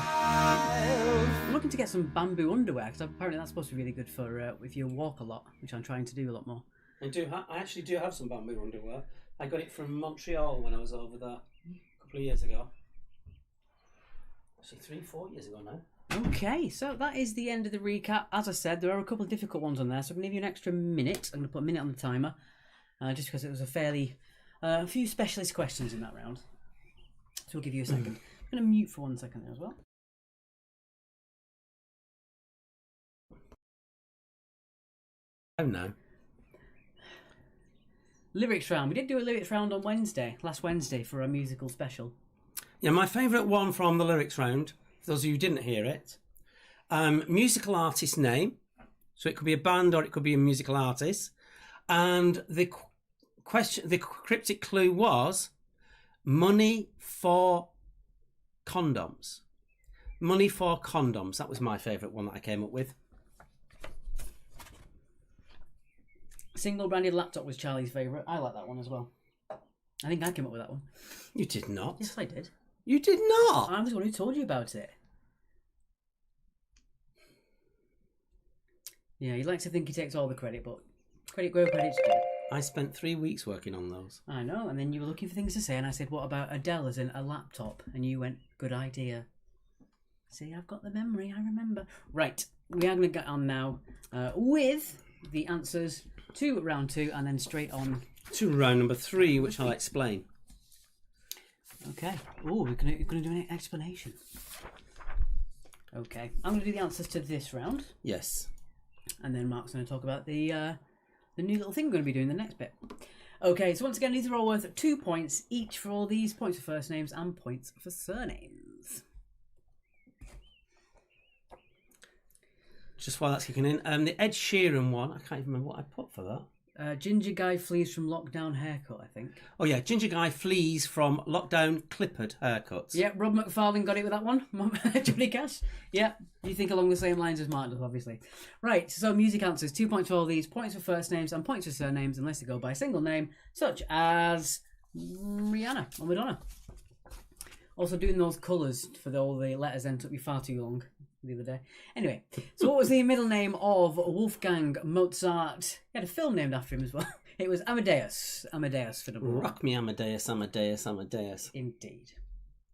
I'm looking to get some bamboo underwear because apparently that's supposed to be really good for if you walk a lot, which I'm trying to do a lot more. I actually do have some bamboo underwear. I got it from Montreal when I was over there a couple of years ago. Actually, 3-4 years ago now. Okay, so that is the end of the recap. As I said, there are a couple of difficult ones on there, so I'm going to give you an extra minute. I'm going to put a minute on the timer, just because it was a few specialist questions in that round. So we'll give you a second. I'm going to mute for 1 second there as well. Oh no. Lyrics round. We did do a lyrics round on last Wednesday for a musical special. Yeah, my favourite one from the lyrics round, for those of you who didn't hear it, musical artist name. So it could be a band or it could be a musical artist. And the cryptic clue was money for condoms. Money for condoms. That was my favourite one that I came up with. Single branded laptop was Charlie's favourite. I like that one as well. I think I came up with that one. You did not. Yes, I did. You did not. I was the one who told you about it. Yeah, he likes to think he takes all the credit, but credit where credit's due. I spent 3 weeks working on those. I know, and then you were looking for things to say, and I said, what about Adele as in a laptop? And you went, good idea. See, I've got the memory, I remember. Right, we are going to get on now with the answers to round 2 and then straight on to round number 3, which I'll explain. Okay. Oh, we're going to do an explanation. Okay, I'm going to do the answers to this round. Yes. And then Mark's going to talk about the new little thing we're going to be doing the next bit. Okay, so once again, these are all worth 2 points each for all these points for first names and points for surnames. Just while that's kicking in, the Ed Sheeran one, I can't even remember what I put for that. Ginger guy flees from lockdown haircut, I think. Oh yeah, ginger guy flees from lockdown clippered haircuts. Yeah, Rob McFarlane got it with that one. Johnny Cash. Yeah, you think along the same lines as Mark does, obviously. Right, so music answers. 2 points for all these. Points for first names and points for surnames unless they go by a single name, such as Rihanna or Madonna. Also doing those colours for all the letters then took me far too long the other day. Anyway, so what was the middle name of Wolfgang Mozart? He had a film named after him as well. It was Amadeus. Amadeus for number 1. Rock me Amadeus, Amadeus, Amadeus. Indeed.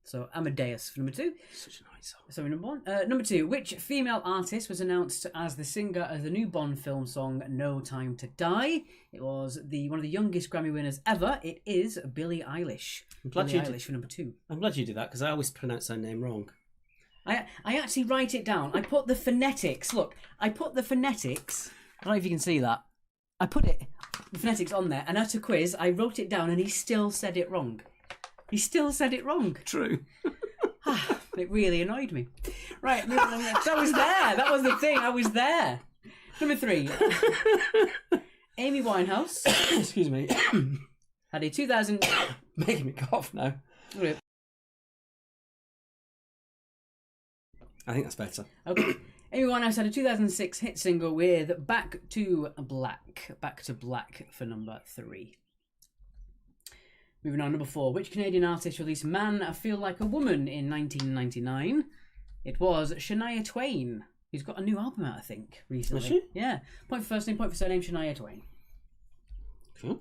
So Amadeus for number 2. Such a nice song. So number 1. Number 2. Which female artist was announced as the singer of the new Bond film song No Time to Die? It was one of the youngest Grammy winners ever. It is Billie Eilish. Billie Eilish for number 2. I'm glad you did that because I always pronounce her name wrong. I actually write it down. I put the phonetics. Look, I put the phonetics. I don't know if you can see that. I put the phonetics on there, and at a quiz, I wrote it down, and he still said it wrong. He still said it wrong. True. It really annoyed me. Right, moving on next. I was there. That was the thing. I was there. Number 3. Amy Winehouse. Excuse me. Had a 2000... Making me cough now. I think that's better. Okay. Amy Winehouse had a 2006 hit single with Back to Black. Back to Black for number 3. Moving on, number 4. Which Canadian artist released Man, I Feel Like a Woman in 1999? It was Shania Twain. Who's got a new album out, I think, recently. Has she? Yeah. Point for first name, point for surname, Shania Twain. Cool.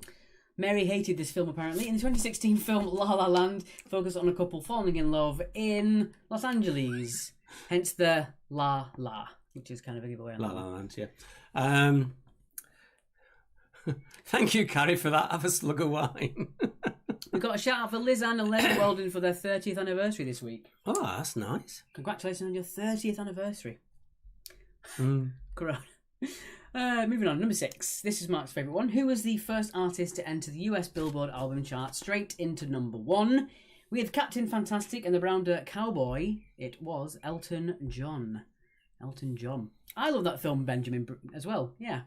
Mary hated this film, apparently. In the 2016 film La La Land, focused on a couple falling in love in Los Angeles. Hence the La La, which is kind of a giveaway. La La Land, yeah. Thank you, Carrie, for that. Have a slug of wine. We've got a shout out for Liz Ann and Leslie Weldon for their 30th anniversary this week. Oh, that's nice. Congratulations on your 30th anniversary. Mm. Correct. Moving on, number 6. This is Mark's favourite one. Who was the first artist to enter the US Billboard album chart straight into number 1? With Captain Fantastic and the Brown Dirt Cowboy, it was Elton John. Elton John. I love that film, Benjamin, as well. Yeah.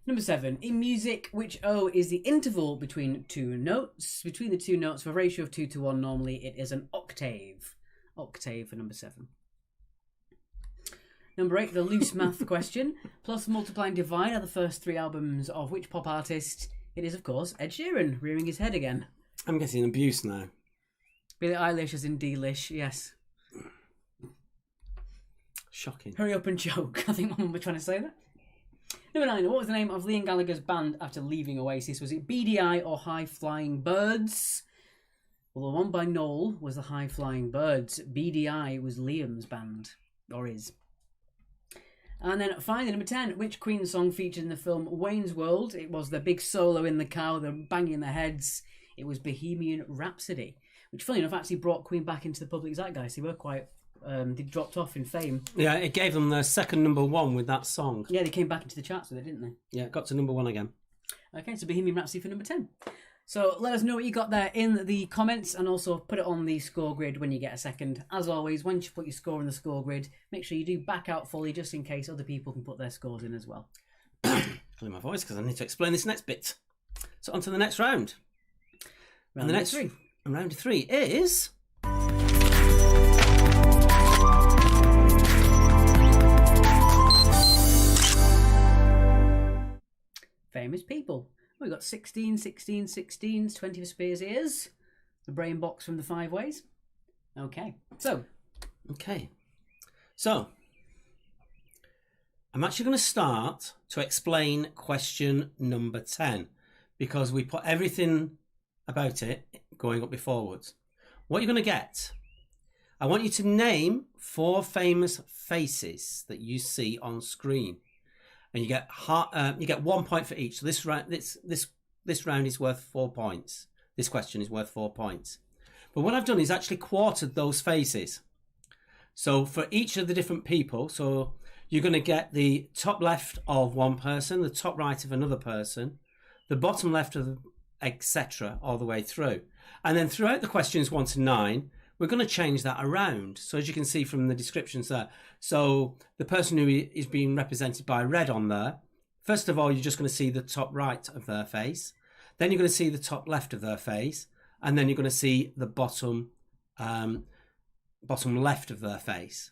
Number 7. In music, which O is the interval between two notes. Between the two notes, for a ratio of 2 to 1, normally it is an octave. Octave for number 7. Number 8, the loose math question. Plus, multiply and divide are the first 3 albums of which pop artist? It is, of course, Ed Sheeran, rearing his head again. I'm getting abuse now. Billie Eilish as in Delish, yes. Shocking. Hurry up and choke. I think we're trying to say that. Number 9, what was the name of Liam Gallagher's band after leaving Oasis? Was it BDI or High Flying Birds? Well, the one by Noel was the High Flying Birds. BDI was Liam's band, or is. And then finally, number 10, which Queen song featured in the film Wayne's World? It was the big solo in the cow, the banging their heads. It was Bohemian Rhapsody, which, funny enough, actually brought Queen back into the public zeitgeist. They were quite... they dropped off in fame. Yeah, it gave them their second number 1 with that song. Yeah, they came back into the charts with it, didn't they? Yeah, got to number 1 again. Okay, so Bohemian Rhapsody for number 10. So let us know what you got there in the comments, and also put it on the score grid when you get a second. As always, once you put your score on the score grid, make sure you do back out fully just in case other people can put their scores in as well. Clear my voice because I need to explain this next bit. So on to the next round. Round the next 3. And round 3 is... Famous people. We've got 16, 16, 16s, 20 for Spears' ears. The brain box from the 5 ways. Okay. So, I'm actually going to start to explain question number 10 because we put everything about it going up forwards. What you're going to get, I want you to name 4 famous faces that you see on screen. And you get 1 point for each. So this round is worth 4 points. This question is worth 4 points. But what I've done is actually quartered those faces. So for each of the different people, so you're going to get the top left of one person, the top right of another person, the bottom left of etc. all the way through. And then throughout the questions 1 to 9, we're going to change that around. So as you can see from the descriptions there, so the person who is being represented by red on there, first of all, you're just going to see the top right of their face. Then you're going to see the top left of their face. And then you're going to see the bottom left of their face.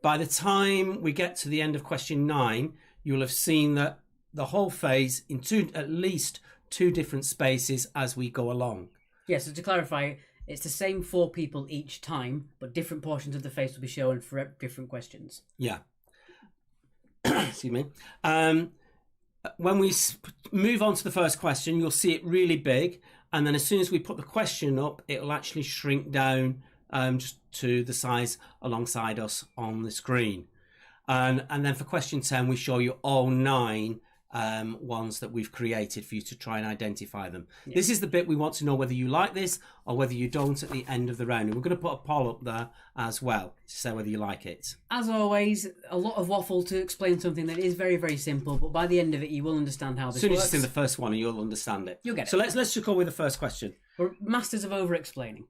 By the time we get to the end of question 9, you'll have seen that the whole face in at least 2 different spaces as we go along. yeah, so to clarify, it's the same 4 people each time, but different portions of the face will be shown for different questions. Yeah. Excuse me. And when we move on to the first question, you'll see it really big. And then as soon as we put the question up, it'll actually shrink down just to the size alongside us on the screen. And then for question 10, we show you all 9 ones that we've created for you to try and identify them. Yeah. This is the bit we want to know whether you like this or whether you don't at the end of the round. And we're going to put a poll up there as well to say whether you like it. As always, a lot of waffle to explain something that is very, very simple, but by the end of it, you will understand how this works. As soon as you see the first one, you'll understand it. You'll get it. So let's just go with the first question. We're masters of over-explaining.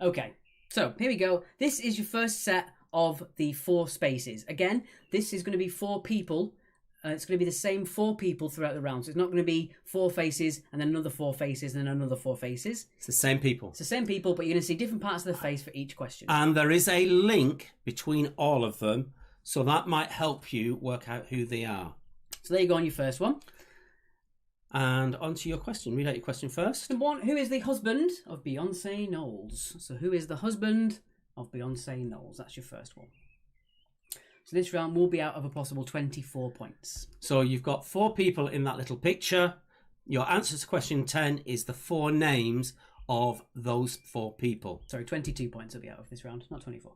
Okay, so here we go. This is your first set of the 4 spaces. Again, this is going to be 4 people. It's going to be the same 4 people throughout the round. So it's not going to be 4 faces and then another 4 faces and then another 4 faces. It's the same people. It's the same people, but you're going to see different parts of the face for each question. And there is a link between all of them, so that might help you work out who they are. So there you go on your first one. And on to your question. Read out your question first. Number 1, who is the husband of Beyonce Knowles? So who is the husband of Beyonce Knowles? That's your first one. So this round will be out of a possible 24 points. So you've got 4 people in that little picture. Your answer to question 10 is the 4 names of those 4 people. Sorry, 22 points will be out of this round, not 24.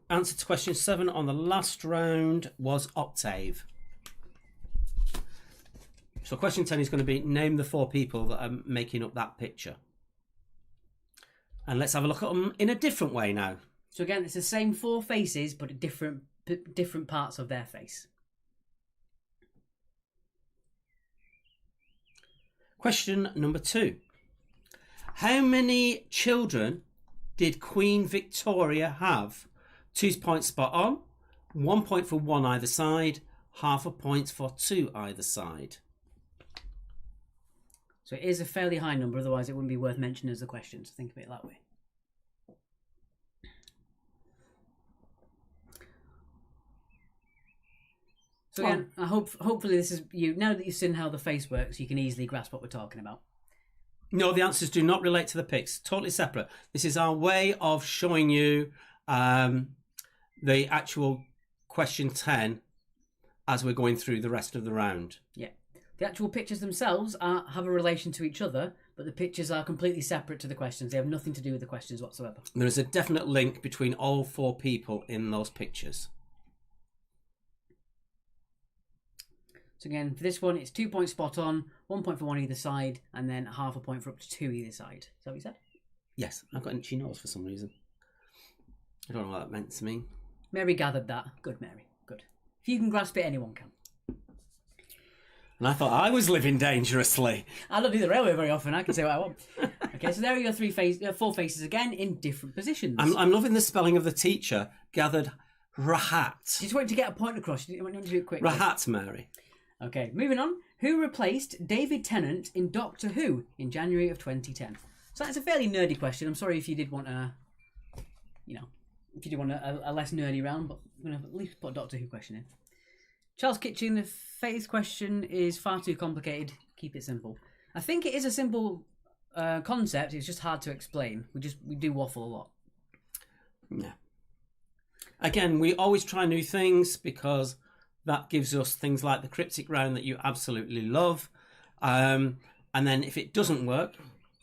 Answer to question 7 on the last round was Octave. So question 10 is going to be name the 4 people that are making up that picture. And let's have a look at them in a different way now. So again, it's the same 4 faces, but different parts of their face. Question number 2. How many children did Queen Victoria have? 2 points spot on, 1 point for 1 either side, half a point for 2 either side. So it is a fairly high number, otherwise it wouldn't be worth mentioning as a question, so think of it that way. So again, hopefully this is you. Now that you've seen how the face works, you can easily grasp what we're talking about. No, the answers do not relate to the pics. Totally separate. This is our way of showing you the actual question 10 as we're going through the rest of the round. Yeah. The actual pictures themselves have a relation to each other, but the pictures are completely separate to the questions. They have nothing to do with the questions whatsoever. There is a definite link between all 4 people in those pictures. So again, for this one, it's 2 points spot on, 1 point for 1 either side, and then half a point for up to 2 either side. Is that what you said? Yes, I've got an itchy nose for some reason. I don't know what that meant to me. Mary gathered that. Good, Mary. Good. If you can grasp it, anyone can. And I thought I was living dangerously. I don't do the railway very often. I can say what I want. Okay, so there are your 4 faces again in different positions. I'm loving the spelling of the teacher. Gathered rahat. Just wanted to get a point across. You want to do it quickly. Rahat, Mary. Okay, moving on. Who replaced David Tennant in Doctor Who in January of 2010? So that's a fairly nerdy question. I'm sorry if you did want a less nerdy round, but I'm going to at least put a Doctor Who question in. Charles Kitchen, the face question is far too complicated. Keep it simple. I think it is a simple concept. It's just hard to explain. We do waffle a lot. Yeah. Again, we always try new things because that gives us things like the cryptic round that you absolutely love. And then if it doesn't work,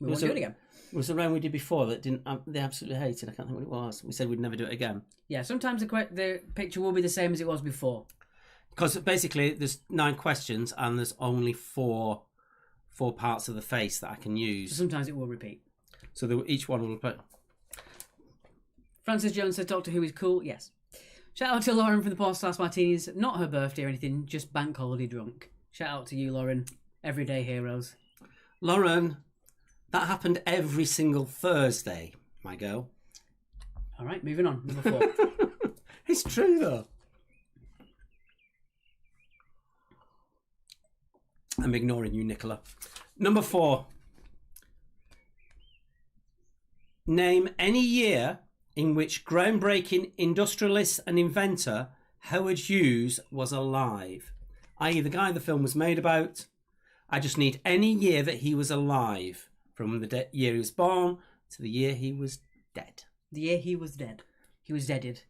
we won't do it again. It was the round we did before that they absolutely hated. I can't think what it was. We said we'd never do it again. Yeah, sometimes the picture will be the same as it was before. Because basically there's 9 questions and there's only four parts of the face that I can use. So sometimes it will repeat. So each one will repeat. Francis Jones says Doctor Who is cool. Yes. Shout out to Lauren from the Post Class Martinis. Not her birthday or anything, just bank holiday drunk. Shout out to you, Lauren. Everyday heroes. Lauren, that happened every single Thursday, my girl. All right, moving on. Number 4. It's true, though. I'm ignoring you, Nicola. Number 4. Name any year in which groundbreaking industrialist and inventor Howard Hughes was alive, i.e. the guy the film was made about. I just need any year that he was alive, from the year he was born to the year he was dead. The year he was dead. He was deaded.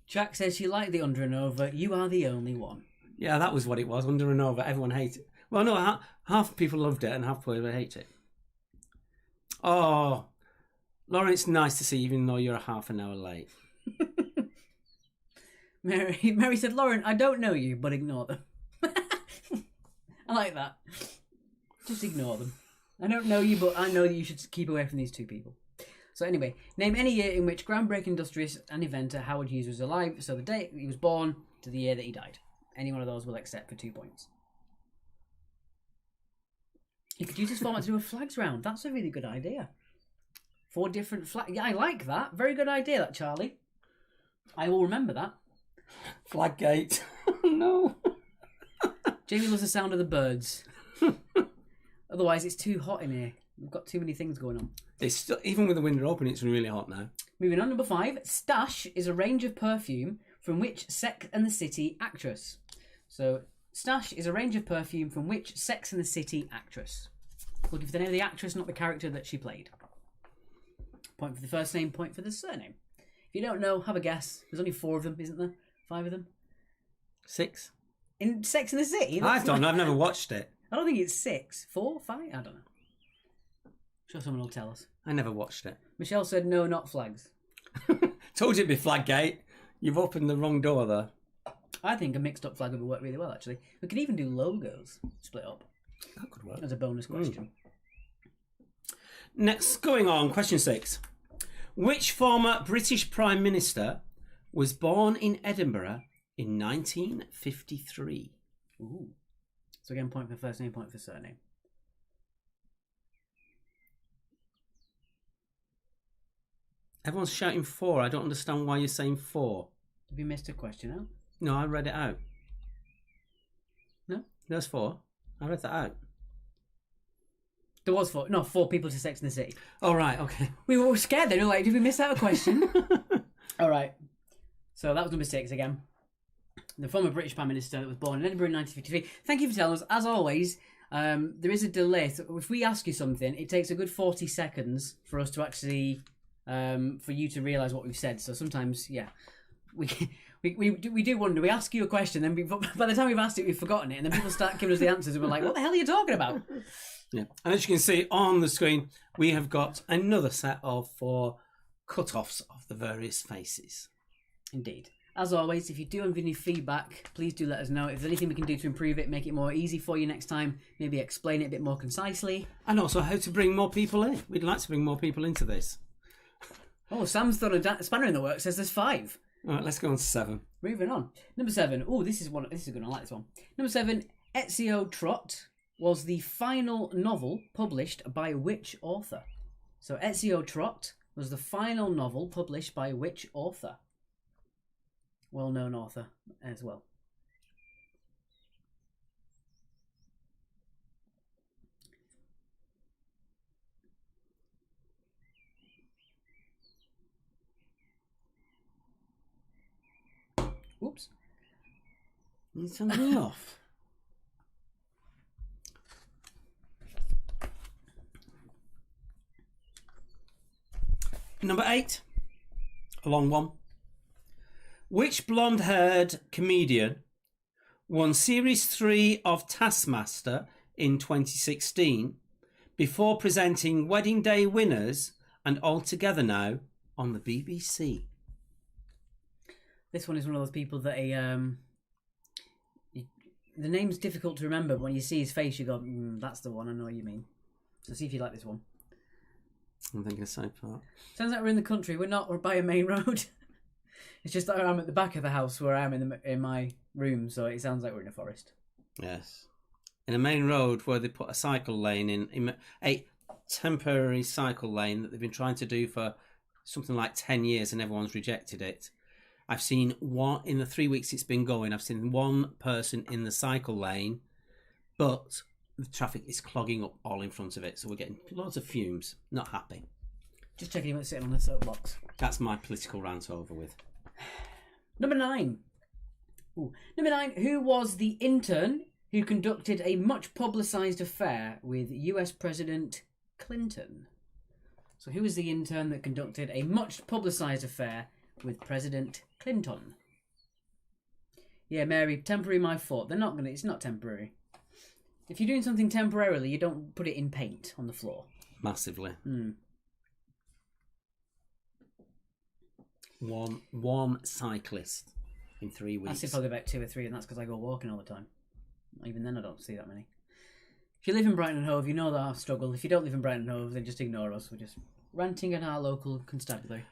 Jack says she liked the under and over. You are the only one. Yeah, that was what it was. Under and over. Everyone hated it. Well, no, half people loved it and half people hate it. Oh, Lauren, it's nice to see you, even though you're a half an hour late. Mary said, Lauren, I don't know you, but ignore them. I like that. Just ignore them. I don't know you, but I know that you should keep away from these two people. So anyway, name any year in which groundbreaking industrialist and inventor Howard Hughes was alive. So the date he was born to the year that he died. Any one of those will accept for 2 points. You could use this format to do a flags round. That's a really good idea. 4 different flags. Yeah, I like that. Very good idea, that, Charlie. I will remember that. Flaggate. No. Jamie loves the sound of the birds. Otherwise, it's too hot in here. We've got too many things going on. It's still, even with the window open, it's really hot now. Moving on, number 5. Stash is a range of perfume from which Sex and the City actress. So, Stash is a range of perfume from which Sex and the City actress. Looking for the name of the actress, not the character that she played. Point for the first name, point for the surname. If you don't know, have a guess. There's only 4 of them, isn't there? 5 of them? 6? In Sex and the City? I don't know. I've never watched it. I don't think it's 6. 4? 5? I don't know. Sure someone will tell us. I never watched it. Michelle said no, not flags. Told you it'd be Flaggate. You've opened the wrong door there. I think a mixed up flag would work really well, actually. We could even do logos split up. That could work. As a bonus question. Next, going on, question 6. Which former British Prime Minister was born in Edinburgh in 1953? Ooh. So again, point for first name, point for surname. Everyone's shouting 4. I don't understand why you're saying 4. Have you missed a question out? No, I read it out. No? There's 4. I read that out. There was 4. No, 4 people to Sex and the City. Oh, right, okay. We were scared then. We were like, did we miss out a question? All right. So that was number 6 again. The former British Prime Minister that was born in Edinburgh in 1953. Thank you for telling us. As always, there is a delay. So if we ask you something, it takes a good 40 seconds for us to actually, for you to realise what we've said. So sometimes, yeah, we do wonder. We ask you a question, then by the time we've asked it, we've forgotten it, and then people start giving us the answers, and we're like, "What the hell are you talking about?" Yeah, and as you can see on the screen, we have got another set of 4 cut-offs of the various faces. Indeed. As always, if you do have any feedback, please do let us know. If there's anything we can do to improve it, make it more easy for you next time, maybe explain it a bit more concisely. And also how to bring more people in. We'd like to bring more people into this. Oh, Sam's thrown a spanner in the works, says there's 5. All right, let's go on to 7. Moving on. Number 7. Oh, this is a good one. I like this one. Number 7. Ezio Trot was the final novel published by which author? So Ezio Trot was the final novel published by which author? Well-known author as well. Oops. You turn me off. Number 8. A long one. Which blonde-haired comedian won Series 3 of Taskmaster in 2016 before presenting Wedding Day winners and All Together Now on the BBC? This one is one of those people that the name's difficult to remember, but when you see his face, you go, that's the one, I know what you mean. So see if you like this one. I'm thinking the same part. Sounds like we're in the country. We're by a main road. It's just that I'm at the back of the house where I am in my room, so it sounds like we're in a forest. Yes. In a main road where they put a cycle lane in a temporary cycle lane that they've been trying to do for something like 10 years and everyone's rejected it. I've seen one, in the 3 weeks it's been going, I've seen one person in the cycle lane, but the traffic is clogging up all in front of it, so we're getting lots of fumes. Not happy. Just checking him out sitting on the soapbox. That's my political rant over with. Number 9. Ooh. Number 9. Who was the intern who conducted a much publicised affair with US President Clinton? So who was the intern that conducted a much publicised affair with President Clinton. Yeah, Mary, temporary my fault. They're not gonna. It's not temporary. If you're doing something temporarily, you don't put it in paint on the floor. Massively. One cyclist in 3 weeks. I see probably about 2 or 3, and that's because I go walking all the time. Even then, I don't see that many. If you live in Brighton and Hove, you know that I struggle. If you don't live in Brighton and Hove, then just ignore us. We're just ranting at our local constabulary.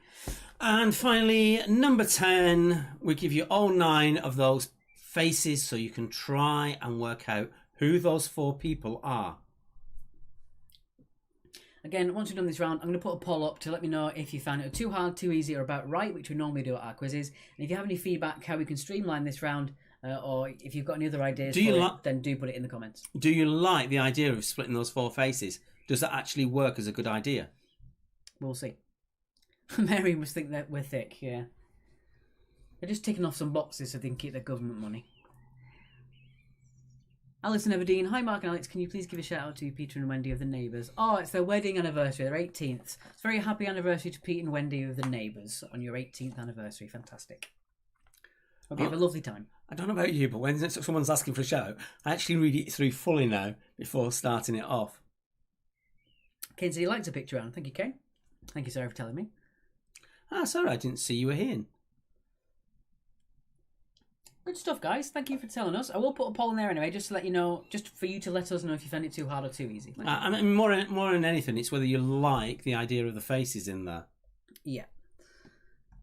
And finally, number 10, we give you all 9 of those faces so you can try and work out who those 4 people are. Again, once we've done this round, I'm going to put a poll up to let me know if you found it too hard, too easy, or about right, which we normally do at our quizzes. And if you have any feedback how we can streamline this round, or if you've got any other ideas then do put it in the comments. Do you like the idea of splitting those 4 faces? Does that actually work as a good idea? We'll see. Mary must think that we're thick, yeah. They're just ticking off some boxes so they can keep their government money. Alison Everdeen, hi Mark and Alex, can you please give a shout out to Peter and Wendy of The Neighbours? Oh, it's their wedding anniversary, their 18th. It's a very happy anniversary to Pete and Wendy of The Neighbours on your 18th anniversary. Fantastic. Hope you have a lovely time. I don't know about you, but when someone's asking for a shout, I actually read it through fully now before starting it off. Kane said he likes a picture round. Thank you, Kane. Thank you, Sarah, for telling me. Ah, sorry, I didn't see you were here. Good stuff, guys. Thank you for telling us. I will put a poll in there anyway, just to let you know, just for you to let us know if you found it too hard or too easy. I mean, more than anything, it's whether you like the idea of the faces in there. Yeah.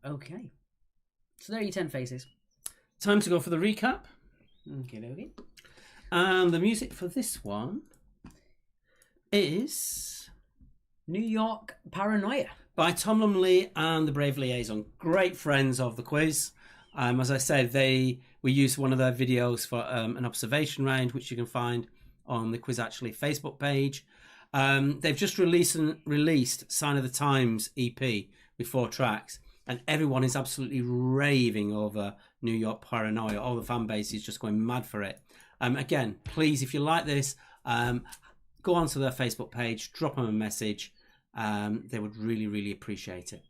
Okay. So there are your 10 faces. Time to go for the recap. Okay. And the music for this one is New York Paranoia by Tom Lumley and the Brave Liaison. Great friends of the quiz. As I said, we used one of their videos for an observation round, which you can find on the Quiz Actually Facebook page. They've just released Sign of the Times EP with 4 tracks, and everyone is absolutely raving over New York Paranoia. All the fan base is just going mad for it. Again, please, if you like this, go onto their Facebook page, drop them a message. They would really, really appreciate it.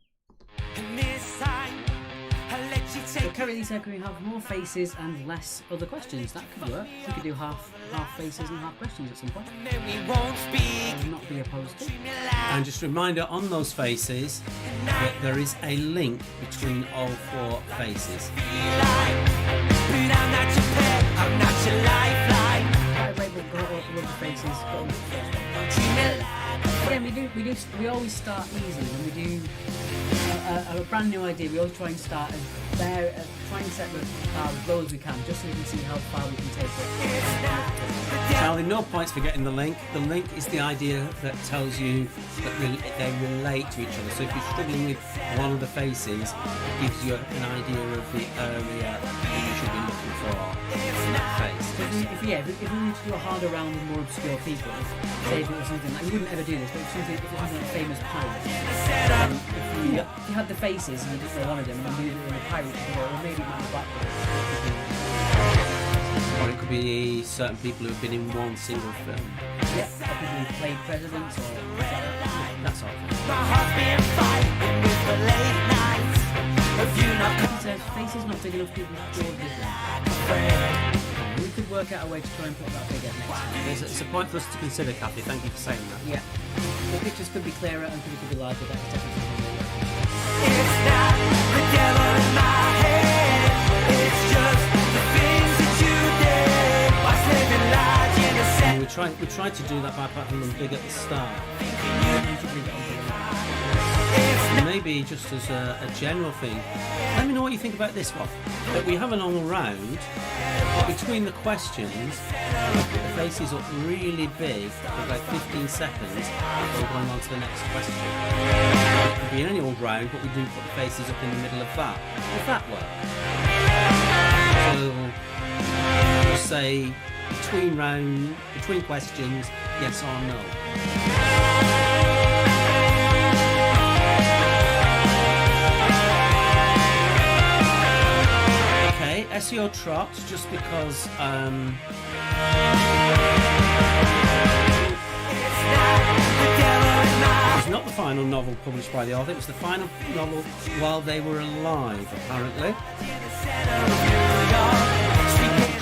So Kerry said, can we have more faces and less other questions? That could work. We could do half faces and half questions at some point. I would not be opposed to. And just a reminder on those faces that there is a link between all 4 faces. Again, we always start easy when we do a brand new idea. We always try and start try and set the bar as low as we can, just so we can see how far we can take it. Charlie, no points for getting the link. The link is the idea that tells you that they relate to each other. So if you're struggling with one of the faces, it gives you an idea of the area that you should be looking for in that face. If we need to do a harder round with more obscure people, say if it was something like, we wouldn't ever do this, but if it was something like famous pirates, if you had the faces and you just said one of them, and then you did it in a pirate, or maybe it might be Blackpool. Or it could be certain people who have been in one single film. Yeah, or people who played presidents, or that sort of thing. My heart's been fighting with the late nights. Have you not He says, faces not big enough people to draw this. We could work out a way to try and put that bigger next time. It's a point for us to consider, Kathy. Thank you for saying that. Yeah. The pictures could be clearer and could be larger. That's definitely It's not the devil in my head. It's just the things that you did. What's living large in a set. We tried to do that by putting them big at the start. Maybe just as a general thing. Let me know what you think about this one. That we have a normal round, but between the questions, the faces up really big for about 15 seconds before going on to the next question. It could be any old round, but we do put the faces up in the middle of that. Would that work? So, we'll say between questions, yes or no. SEO trot, just because it's not the final novel published by the author. It was the final novel while they were alive, apparently.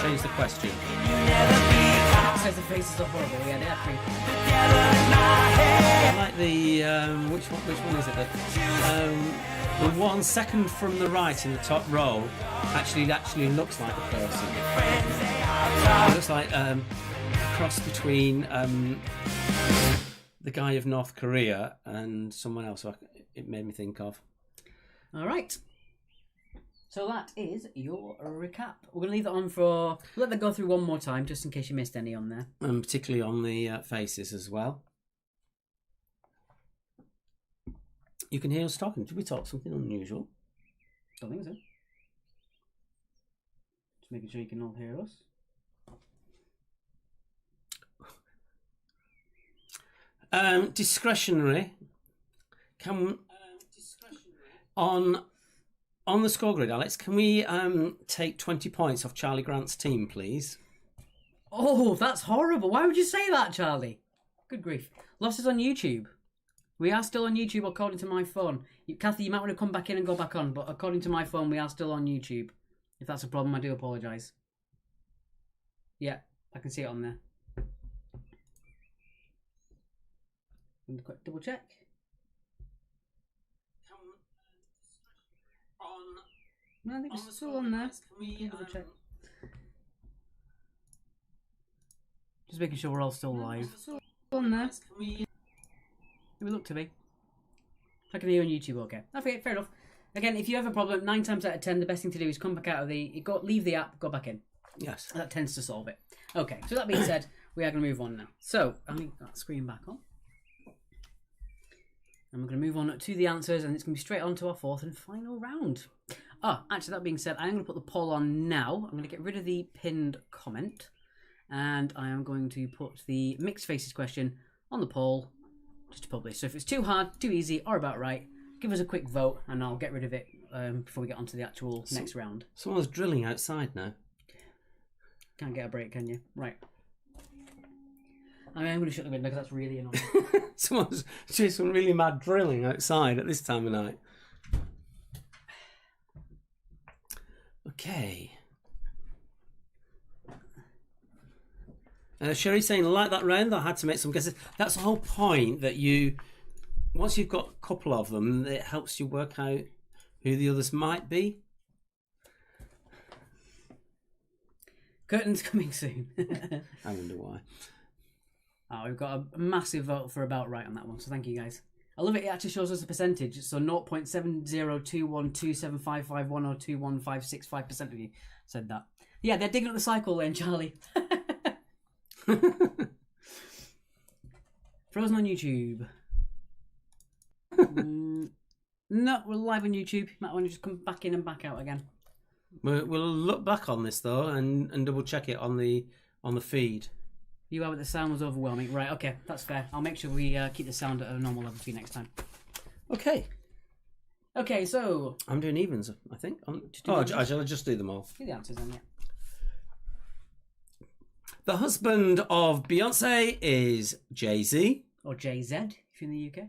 Change the question. Says the faces are horrible. Yeah, they are I like the which one is it? The one second from the right in the top row actually looks like a person. It looks like a cross between the guy of North Korea and someone else. It made me think of. All right. So that is your recap. We're going to leave that on for... Let that go through one more time, just in case you missed any on there. And particularly on the faces as well. You can hear us talking. Did we talk something unusual? Don't think so. Just making sure you can all hear us. Discretionary. On the score grid, Alex, can we take 20 points off Charlie Grant's team, please? Oh, that's horrible. Why would you say that, Charlie? Good grief. Losses on YouTube. We are still on YouTube according to my phone. Kathy, you might want to come back in and go back on, but according to my phone, we are still on YouTube. If that's a problem, I do apologise. Yeah, I can see it on there. Quick double check. No, I think it's still on there. Double check. Just making sure we're all still live. Still on there. It would look to be. I can hear you on YouTube, okay. Okay, fair enough. Again, if you have a problem, 9 times out of 10, the best thing to do is come back out of leave the app, go back in. Yes. That tends to solve it. Okay, so that being said, we are going to move on now. So, I'll leave that screen back on. And we're going to move on to the answers, and it's going to be straight on to our fourth and final round. Oh, actually, that being said, I'm going to put the poll on now. I'm going to get rid of the pinned comment, and I am going to put the mixed faces question on the poll just to publish. So if it's too hard, too easy, or about right, give us a quick vote, and I'll get rid of it before we get on to the actual next round. Someone's drilling outside now. Can't get a break, can you? Right. I'm going to shut the window because that's really annoying. Someone's doing some really mad drilling outside at this time of night. Okay. Sherry's saying, like that round, I had to make some guesses. That's the whole point, that once you've got a couple of them, it helps you work out who the others might be. Curtains coming soon. I wonder why. Oh, we've got a massive vote for about right on that one, so thank you guys. I love it, it actually shows us a percentage, so 0.702127551021565% of you said that. Yeah, they're digging up the cycle then, Charlie. Frozen on YouTube. No, we're live on YouTube. Might want to just come back in and back out again. We'll look back on this though and double check it on the feed. You are, but the sound was overwhelming. Right, okay, that's fair. I'll make sure we keep the sound at a normal level for you next time. Okay. Okay, so... I'm doing evens, I think. Shall I just do them all? Do the answers then, yeah. The husband of Beyonce is Jay-Z. Or JZ, if you're in the UK.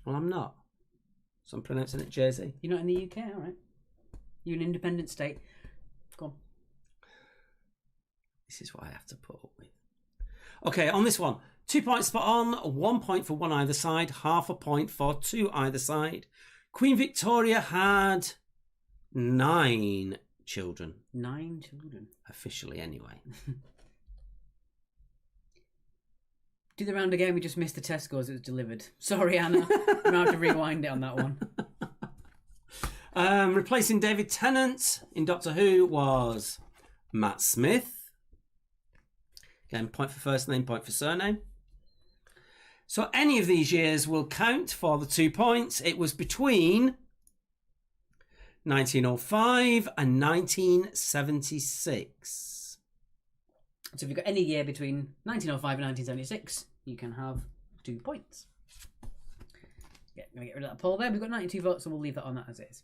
Well, I'm not. So I'm pronouncing it Jay-Z. You're not in the UK, alright. You're an independent state. Go on. This is what I have to put up with. Okay, on this one, 2 points spot on, 1 point for one either side, half a point for two either side. Queen Victoria had 9 children. 9 children. Officially, anyway. Do the round again, we just missed the test scores it was delivered. Sorry, Anna. I'm going to have to rewind it on that one. Replacing David Tennant in Doctor Who was Matt Smith. Again, point for first name, point for surname. So any of these years will count for the 2 points. It was between 1905 and 1976. So if you've got any year between 1905 and 1976, you can have 2 points. Yeah, I'm going to get rid of that poll there. We've got 92 votes, so we'll leave that on that as is.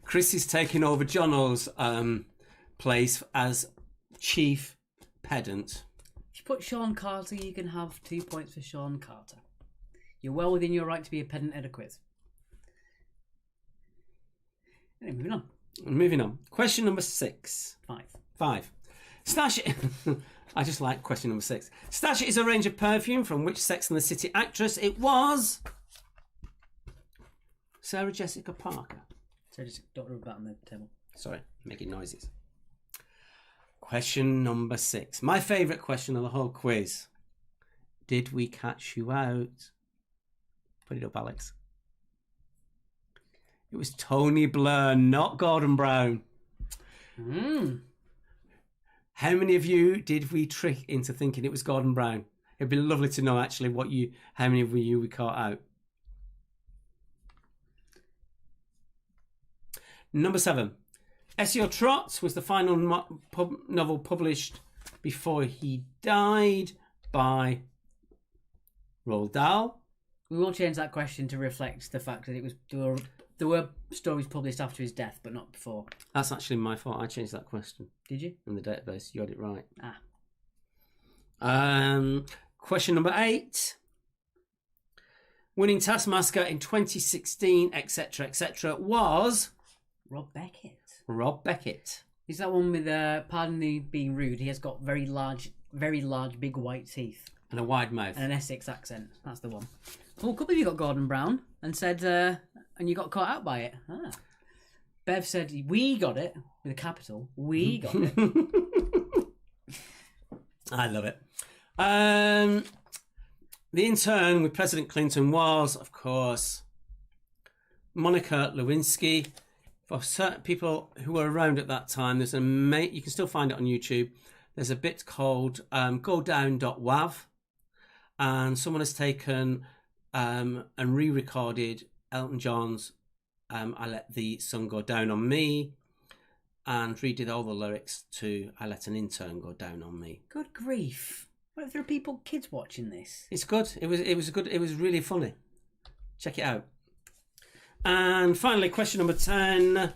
Chris is taking over Jono's place as chief pedant. put Sean Carter, you can have 2 points for Sean Carter. You're well within your right to be a pedant at a quiz. Anyway, moving on. Moving on. Question number 6. 5. Stash. I just like question number 6. Stash is a range of perfume from which Sex and the City actress? It was Sarah Jessica Parker. So just don't rub that on the table. Sorry, making noises. Question number 6. My favourite question of the whole quiz. Did we catch you out? Put it up, Alex. It was Tony Blair, not Gordon Brown. How many of you did we trick into thinking it was Gordon Brown? It'd be lovely to know actually how many of you we caught out. Number 7. S.E.O. Trotz was the final novel published before he died by Roald Dahl. We will change that question to reflect the fact that there were stories published after his death, but not before. That's actually my fault. I changed that question. Did you? In the database. You got it right. Ah. Question number 8. Winning Taskmaster in 2016, etc., etc., was Rob Beckett. Rob Beckett. Is that one with, pardon me being rude, he has got very large, big white teeth. And a wide mouth. And an Essex accent. That's the one. Well, a couple of you got Gordon Brown and said, and you got caught out by it. Ah. Bev said, we got it, with a capital. We got it. I love it. The intern with President Clinton was, of course, Monica Lewinsky. For certain people who were around at that time, there's you can still find it on YouTube. There's a bit called godown.wav, and someone has taken and re-recorded Elton John's I Let the Sun Go Down on Me, and redid all the lyrics to I Let an Intern Go Down on Me. Good grief. What if there are kids watching this? It's good. It was really funny. Check it out. And finally, question number 10.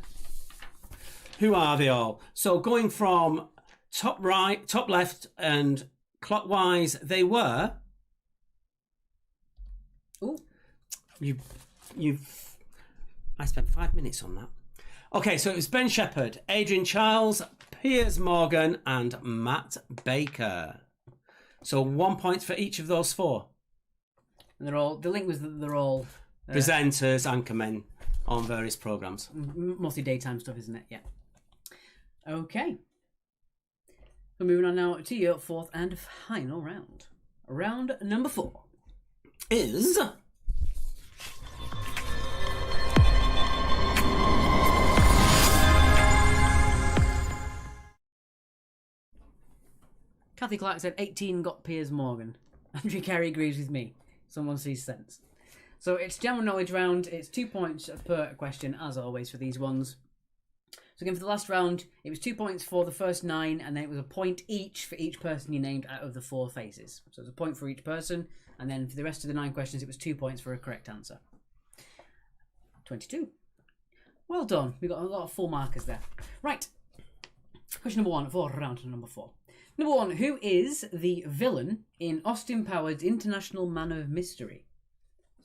Who are they all? So going from top right, top left, and clockwise, they were. Oh, I spent 5 minutes on that. Okay, so it was Ben Shepherd, Adrian Charles, Piers Morgan, and Matt Baker. So 1 point for each of those 4. and they're all. The link was that they're all presenters, anchormen on various programs. Mostly daytime stuff, isn't it? Yeah. Okay. We're moving on now to your 4th and final round. Round number 4 is Kathy Clark said 18 got Piers Morgan. Andrew Carey agrees with me. Someone sees sense. So it's general knowledge round. It's 2 points per question, as always, for these ones. So again, for the last round, it was 2 points for the first 9, and then it was a point each for each person you named out of the 4 phases. So it's a point for each person, and then for the rest of the 9 questions, it was 2 points for a correct answer. 22. Well done. We got a lot of full markers there. Right. Question number 1 for round number 4. Number 1, who is the villain in Austin Powers' International Man of Mystery?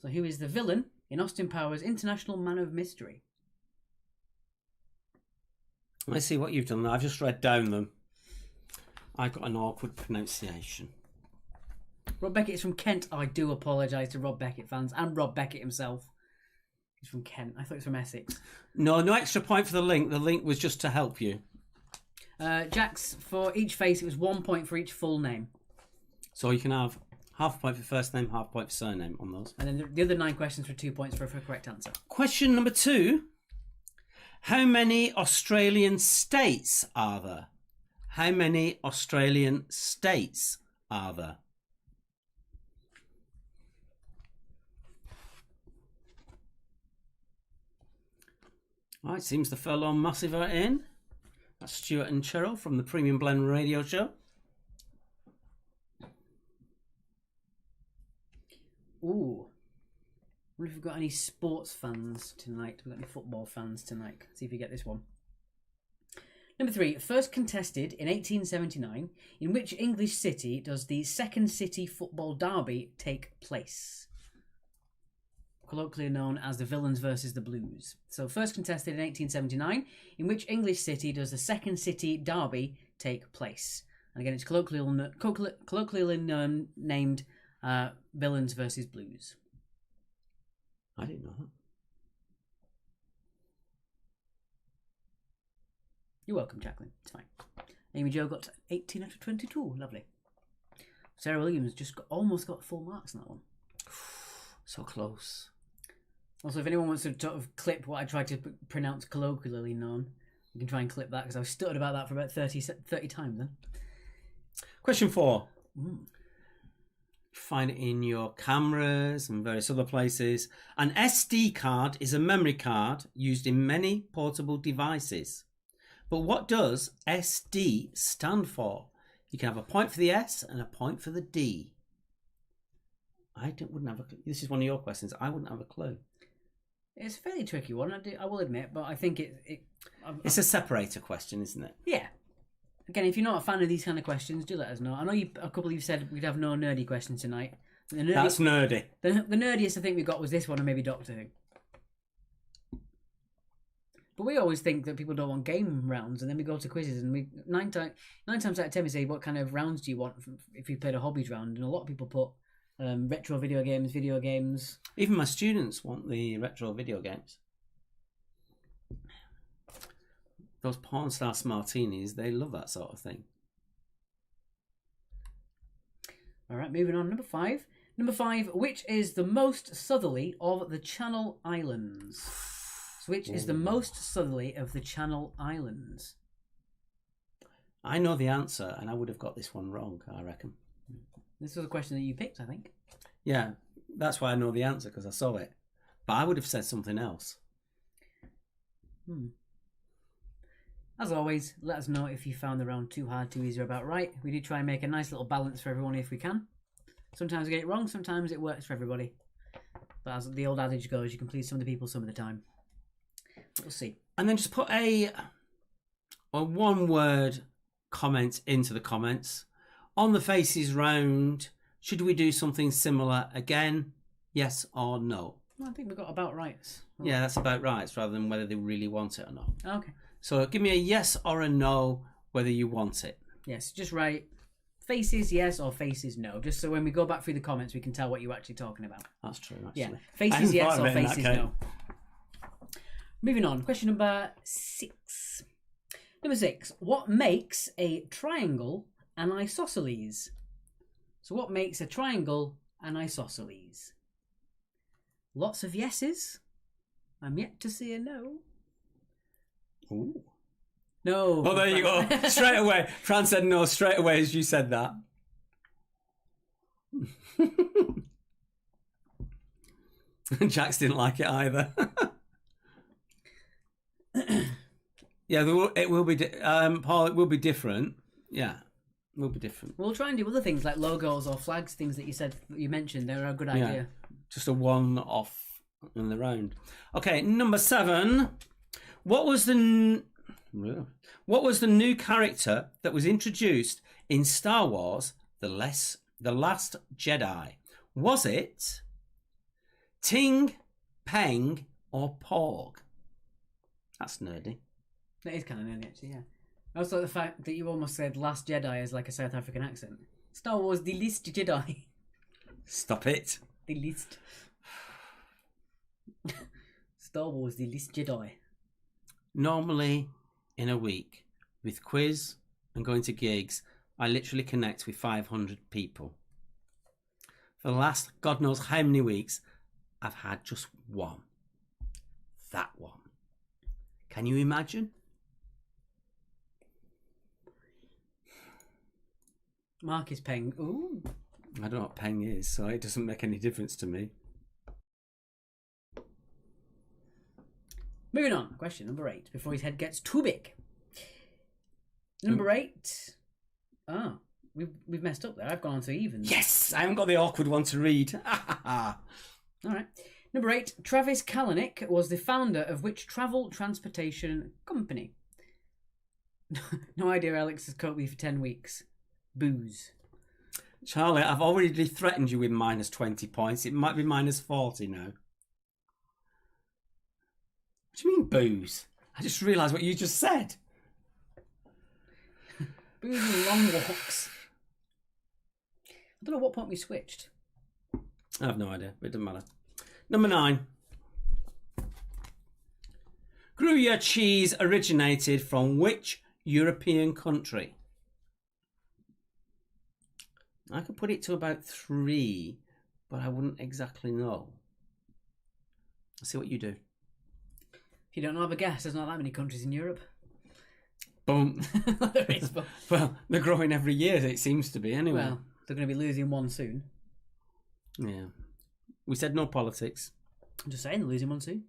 So who is the villain in Austin Powers' International Man of Mystery? I see what you've done there. I've just read down them. I got an awkward pronunciation. Rob Beckett is from Kent. I do apologise to Rob Beckett fans and Rob Beckett himself. He's from Kent. I thought he was from Essex. No extra point for the link. The link was just to help you. Jax, for each face, it was 1 point for each full name. So you can have half a point for first name, half a point for surname on those. And then the other 9 questions for 2 points for a correct answer. Question number 2. How many Australian states are there? How many Australian states are there? Right, seems the Furlong Massive are in. That's Stuart and Cheryl from the Premium Blend Radio Show. Ooh. I wonder if we've got any sports fans tonight. We've got any football fans tonight. See if you get this one. Number 3, first contested in 1879. In which English city does the Second City Football Derby take place? Colloquially known as the Villains versus the Blues. So, first contested in 1879. In which English city does the Second City Derby take place? And again, it's colloquially named Villains versus Blues. I didn't know that. You're welcome, Jacqueline. It's fine. Amy Jo got 18 out of 22. Lovely. Sarah Williams almost got full marks on that one. So close. Also, if anyone wants to sort of clip what I tried to pronounce colloquially known, you can try and clip that because I stuttered about that for about 30 times then. Question 4. Find it in your cameras and various other places. An SD card is a memory card used in many portable devices. But what does SD stand for? You can have a point for the S and a point for the D. Wouldn't have a clue. This is one of your questions. I wouldn't have a clue. It's a fairly tricky one, I will admit, but I think it's a separator question, isn't it? Yeah. Again, if you're not a fan of these kind of questions, do let us know. I know a couple of you said we'd have no nerdy questions tonight. That's nerdy. The nerdiest I think we got was this one and maybe Doctor Who. But we always think that people don't want game rounds, and then we go to quizzes, and we nine times out of 10 we say, what kind of rounds do you want if you played a hobbies round? And a lot of people put retro video games. Even my students want the retro video games. Those porn star martinis, they love that sort of thing. All right, moving on. Number 5. Number 5, which is the most southerly of the Channel Islands? So which is the most southerly of the Channel Islands? I know the answer, and I would have got this one wrong, I reckon. This was a question that you picked, I think. Yeah, that's why I know the answer, because I saw it. But I would have said something else. As always, let us know if you found the round too hard, too easy, or about right. We do try and make a nice little balance for everyone if we can. Sometimes we get it wrong, sometimes it works for everybody. But as the old adage goes, you can please some of the people some of the time. We'll see. And then just put a one-word comment into the comments. On the faces round, should we do something similar again? Yes or no? Well, I think we got about right. Yeah, that's about right, rather than whether they really want it or not. Okay. So give me a yes or a no, whether you want it. Yes, just write faces yes or faces no. Just so when we go back through the comments, we can tell what you're actually talking about. That's true, actually. Yeah, faces yes or faces okay. no. Moving on, question number 6. Number 6, what makes a triangle an isosceles? So what makes a triangle an isosceles? Lots of yeses. I'm yet to see a no. Ooh. No. Oh, there you go. Straight away. Fran said no straight away as you said that. Jax didn't like it either. Yeah, it will be. Paul, it will be different. Yeah, it will be different. We'll try and do other things like logos or flags, things that you mentioned. They're a good idea. Just a one-off in the round. Okay, number 7. What was the new character that was introduced in Star Wars: The Last Jedi? Was it Ting, Peng, or Porg? That's nerdy. That is kind of nerdy, actually, yeah. I also like the fact that you almost said Last Jedi as like a South African accent. Star Wars, The Least Jedi. Stop it. The Least. Star Wars, The Least Jedi. Normally, in a week, with quiz and going to gigs, I literally connect with 500 people. For the last God knows how many weeks, I've had just one. That one. Can you imagine? Mark is Peng. Ooh. I don't know what Peng is, so it doesn't make any difference to me. Moving on, question number 8, before his head gets too big. Number 8. Oh, we've messed up there. I've gone on to evens. Yes! I haven't got the awkward one to read. All right. Number 8. Travis Kalanick was the founder of which travel transportation company? No idea Alex has caught me for 10 weeks. Booze. Charlie, I've already threatened you with minus 20 points. It might be minus 40 now. What do you mean, booze? I just realised what you just said. Booze and long walks. I don't know what point we switched. I have no idea, but it doesn't matter. Number 9. Gruyere cheese originated from which European country? I could put it to about 3, but I wouldn't exactly know. Let's see what you do. If you don't have a guess, there's not that many countries in Europe. Boom. There is, but... Well, they're growing every year, it seems to be, anyway. Well, they're going to be losing one soon. Yeah. We said no politics. I'm just saying, they're losing one soon.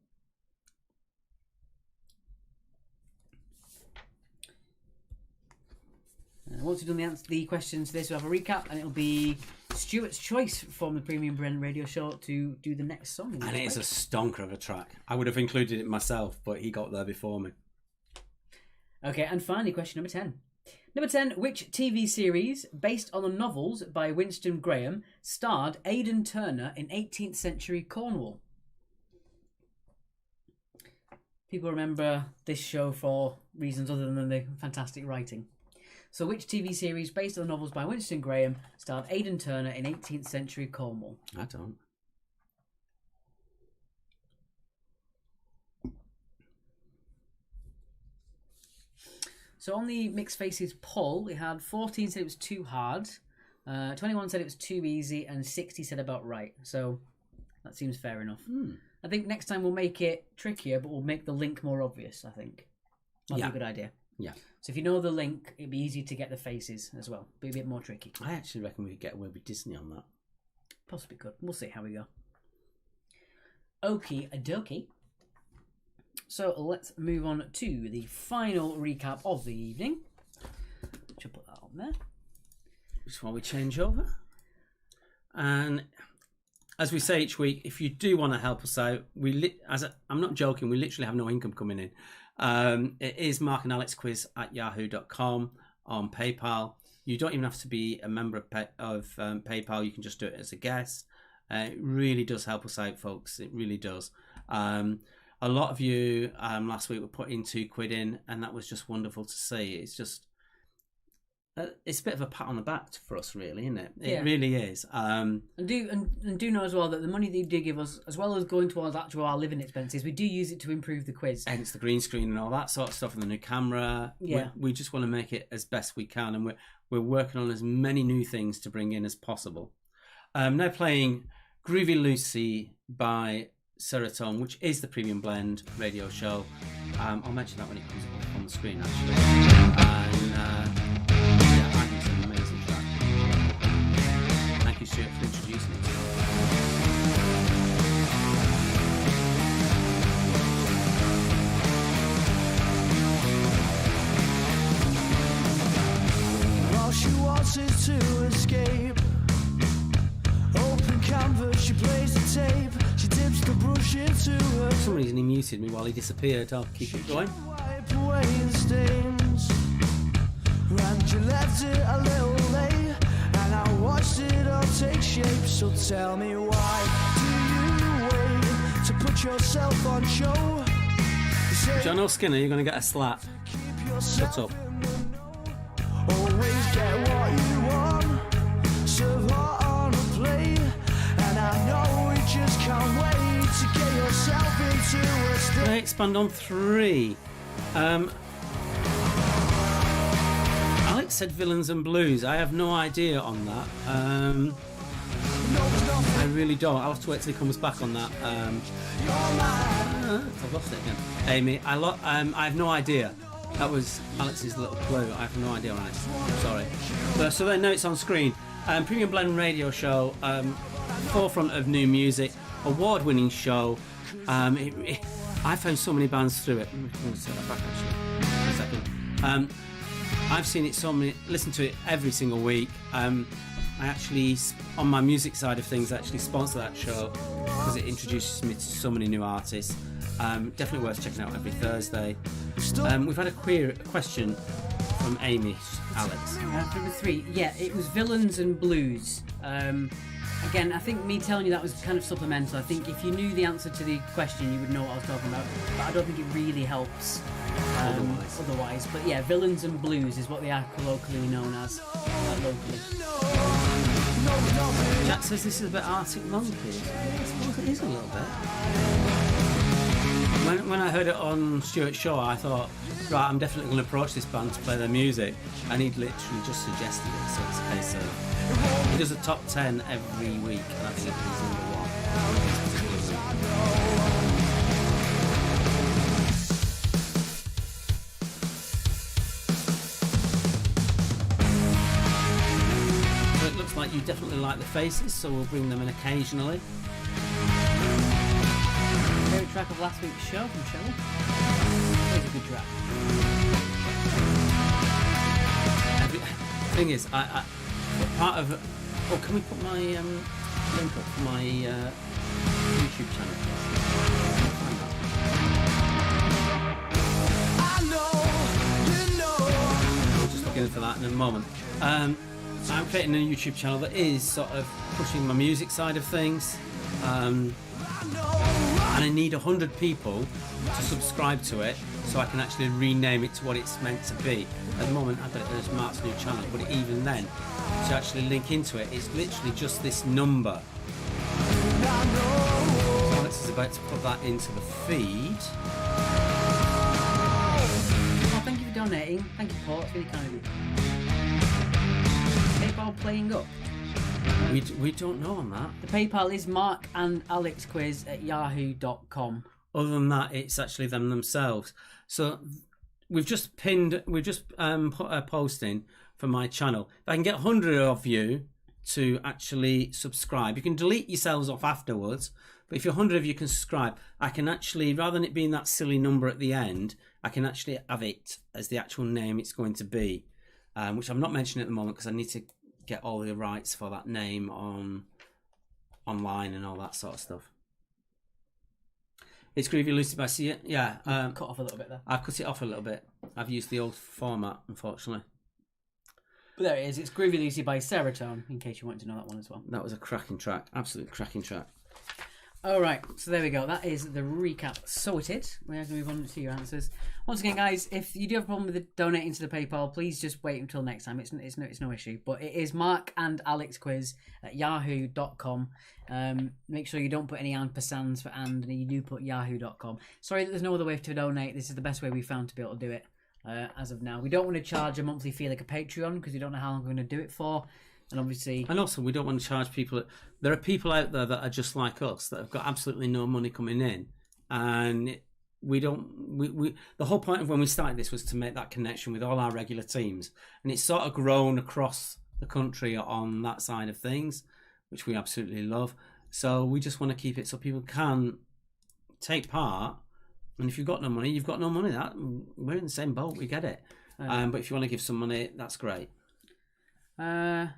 Once we've done the questions to this, we'll have a recap, and it'll be Stuart's choice from the Premium Blend Radio Show to do the next song. And it is a stonker of a track. I would have included it myself, but he got there before me. Okay, and finally, question number 10. Number 10, which TV series, based on the novels by Winston Graham, starred Aidan Turner in 18th century Cornwall? People remember this show for reasons other than the fantastic writing. So which TV series, based on the novels by Winston Graham, starred Aidan Turner in 18th century Cornwall? I don't. So on the Mixed Faces poll, we had 14 said it was too hard, 21 said it was too easy, and 60 said about right. So that seems fair enough. I think next time we'll make it trickier, but we'll make the link more obvious, I think. Might be a good idea. Yeah. So if you know the link, it'd be easy to get the faces as well. Be a bit more tricky. I actually reckon we could get away with Disney on that. Possibly could. We'll see how we go. Okie dokie. So let's move on to the final recap of the evening. Should put that on there. Just while we change over. And as we say each week, if you do want to help us out, I'm not joking, we literally have no income coming in. It is markandalexquiz@yahoo.com on PayPal. You don't even have to be a member of PayPal. You can just do it as a guest. It really does help us out, folks. It really does. A lot of you last week were putting £2 in, and that was just wonderful to see. It's just, it's a bit of a pat on the back for us, really, isn't it? It really is. And do know as well that the money that you do give us, as well as going towards our living expenses, we do use it to improve the quiz. Hence the green screen and all that sort of stuff, and the new camera. Yeah. We just want to make it as best we can, and we're working on as many new things to bring in as possible. Now playing Groovy Lucy by Serotonin, which is the Premium Blend radio show. I'll mention that when it comes up on the screen, actually. And yeah, I think it's an amazing track. Thank you, Stuart, for introducing it. All she wants is to escape. Open canvas, she plays the tape. She dips the brush into her. For some reason he muted me while he disappeared. I'll keep it going. Wipe away the stains. And you left it a little late. And I watched it all take shape. So tell me, why do you wait to put yourself on show? You say John O'Skinner, you're going to get a slap. keep Shut yourself up. in the know. Always get what you want. Serve hot on a plate. And I know you just can't wait to get yourself into a state. Can I expand on 3? Alex said Villains and Blues. I have no idea on that. I really don't. I'll have to wait till he comes back on that. I've lost it again. Amy, I have no idea. That was Alex's little clue. I have no idea on it. Sorry. So then, notes on screen. Premium Blend radio show. Forefront of new music. Award-winning show. I found so many bands through it. I'm going to say that back actually. A second. I've seen it listen to it every single week. I actually, on my music side of things, actually sponsor that show because it introduces me to so many new artists. Definitely worth checking out every Thursday. We've had a question from Amy, Alex. Number 3, yeah, it was villains and blues. Again, I think me telling you that was kind of supplemental. I think if you knew the answer to the question, you would know what I was talking about. But I don't think it really helps otherwise. But yeah, villains and blues is what they are colloquially known as locally. Jack says this is a bit Arctic Monkeys. It is a little bit. When I heard it on Stuart's show, I thought, right, I'm definitely going to approach this band to play their music, and he'd literally just suggested it. So it's a case of he does a top 10 every week, and I think he's number 1. So it looks like you definitely like the faces, so we'll bring them in occasionally. Favorite track of last week's show from Shelley? That was a good track. The thing is, I part of. Oh, can we put my link up for my YouTube channel? We're just looking for that in a moment. I'm creating a YouTube channel that is sort of pushing my music side of things. And I need 100 people to subscribe to it so I can actually rename it to what it's meant to be. At the moment I've got it as Mark's new channel, but even then, to actually link into it, it's literally just this number. So Alex is about to put that into the feed. Well, thank you for donating. Thank you, Paul. It's really kind of you. PayPal playing up. We don't know on that. The PayPal is markandalexquiz@yahoo.com. Other than that, it's actually them themselves. So we've just put a post in for my channel. If I can get 100 of you to actually subscribe, you can delete yourselves off afterwards, but if 100 of you can subscribe, I can actually, rather than it being that silly number at the end, I can actually have it as the actual name it's going to be, which I'm not mentioning at the moment because I need to get all the rights for that name online and all that sort of stuff. It's Groovy Lucy by Sia. Yeah. Cut off a little bit there. I've cut it off a little bit. I've used the old format, unfortunately. But there it is. It's Groovy Lucy by Serotonin, in case you wanted to know that one as well. That was a cracking track. Absolute cracking track. All right, so there we go. That is the recap sorted. We're going to move on to your answers. Once again, guys, if you do have a problem with donating to the PayPal, please just wait until next time. It's no issue. But it is markandalexquiz@yahoo.com. Make sure you don't put any ampersands for and you do put yahoo.com. Sorry that there's no other way to donate. This is the best way we found to be able to do it as of now. We don't want to charge a monthly fee like a Patreon because we don't know how long we're going to do it for. And obviously, and also we don't want to charge people. There are people out there that are just like us that have got absolutely no money coming in, and we don't. We the whole point of when we started this was to make that connection with all our regular teams, and it's sort of grown across the country on that side of things, which we absolutely love. So we just want to keep it so people can take part. And if you've got no money, you've got no money. That we're in the same boat. We get it. But if you want to give some money, that's great. It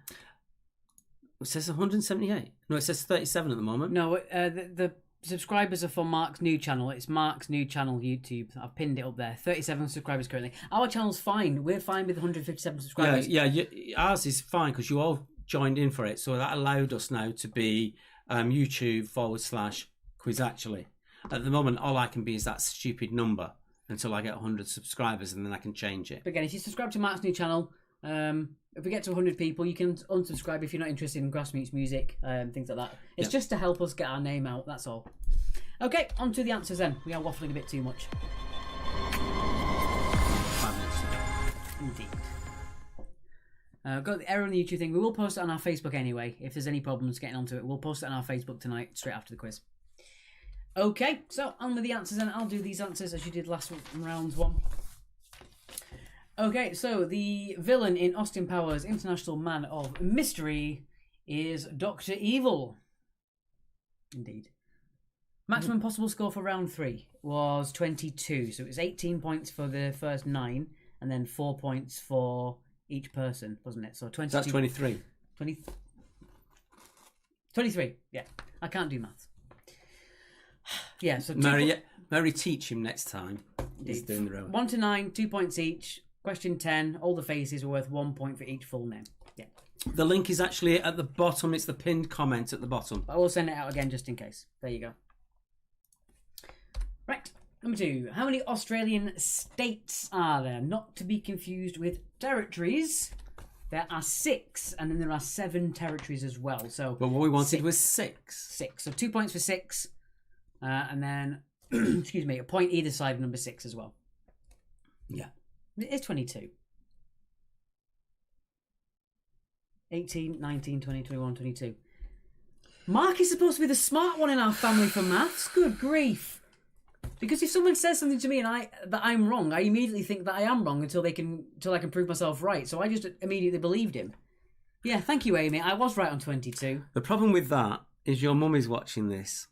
says 178. No, it says 37 at the moment. No, the subscribers are for Mark's new channel. It's Mark's new channel, YouTube. I've pinned it up there. 37 subscribers currently. Our channel's fine. We're fine with 157 subscribers. Yeah, ours is fine because you all joined in for it. So that allowed us now to be YouTube/quiz actually. At the moment, all I can be is that stupid number until I get 100 subscribers, and then I can change it. But again, if you subscribe to Mark's new channel, if we get to 100 people, you can unsubscribe if you're not interested in grassroots music and things like that. It's just to help us get our name out, that's all. Okay, on to the answers then. We are waffling a bit too much. Indeed. Got the error on the YouTube thing. We will post it on our Facebook anyway. If there's any problems getting onto it, we'll post it on our Facebook tonight, straight after the quiz. Okay, so on with the answers then. I'll do these answers as you did last round one. Okay, so the villain in Austin Powers' International Man of Mystery is Dr. Evil. Indeed. Maximum possible score for round 3 was 22, so it was 18 points for the first 9, and then 4 points for each person, wasn't it? So 22. That's 23. 23, yeah. I can't do maths. Yeah, so Mary, teach him next time. He's doing the road. 1 to 9, 2 points each. Question 10. All the faces are worth 1 point for each full name. Yeah. The link is actually at the bottom. It's the pinned comment at the bottom. But I will send it out again just in case. There you go. Right. Number 2. How many Australian states are there? Not to be confused with territories. There are 6, and then there are 7 territories as well. So, But what we wanted was 6. 6. So 2 points for 6. And then, excuse me, a point either side of number 6 as well. Yeah. It is 22. 18, 19, 20, 21, 22. Mark is supposed to be the smart one in our family for maths. Good grief. Because if someone says something to me and that I'm wrong, I immediately think that I am wrong until I can prove myself right. So I just immediately believed him. Yeah, thank you, Amy. I was right on 22. The problem with that is your mum is watching this.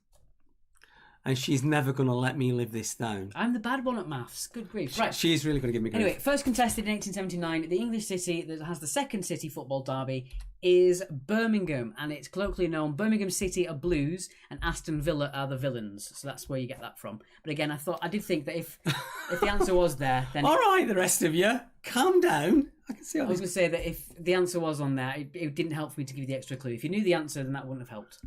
And she's never going to let me live this down. I'm the bad one at maths. Good grief. Right. She's really going to give me grief. Anyway, first contested in 1879, the English city that has the second city football derby is Birmingham, and it's colloquially known Birmingham City are Blues and Aston Villa are the villains. So that's where you get that from. But again, I did think that if the answer was there, then all right, the rest of you, calm down. I can see. I was going to say that if the answer was on there, it didn't help for me to give you the extra clue. If you knew the answer, then that wouldn't have helped.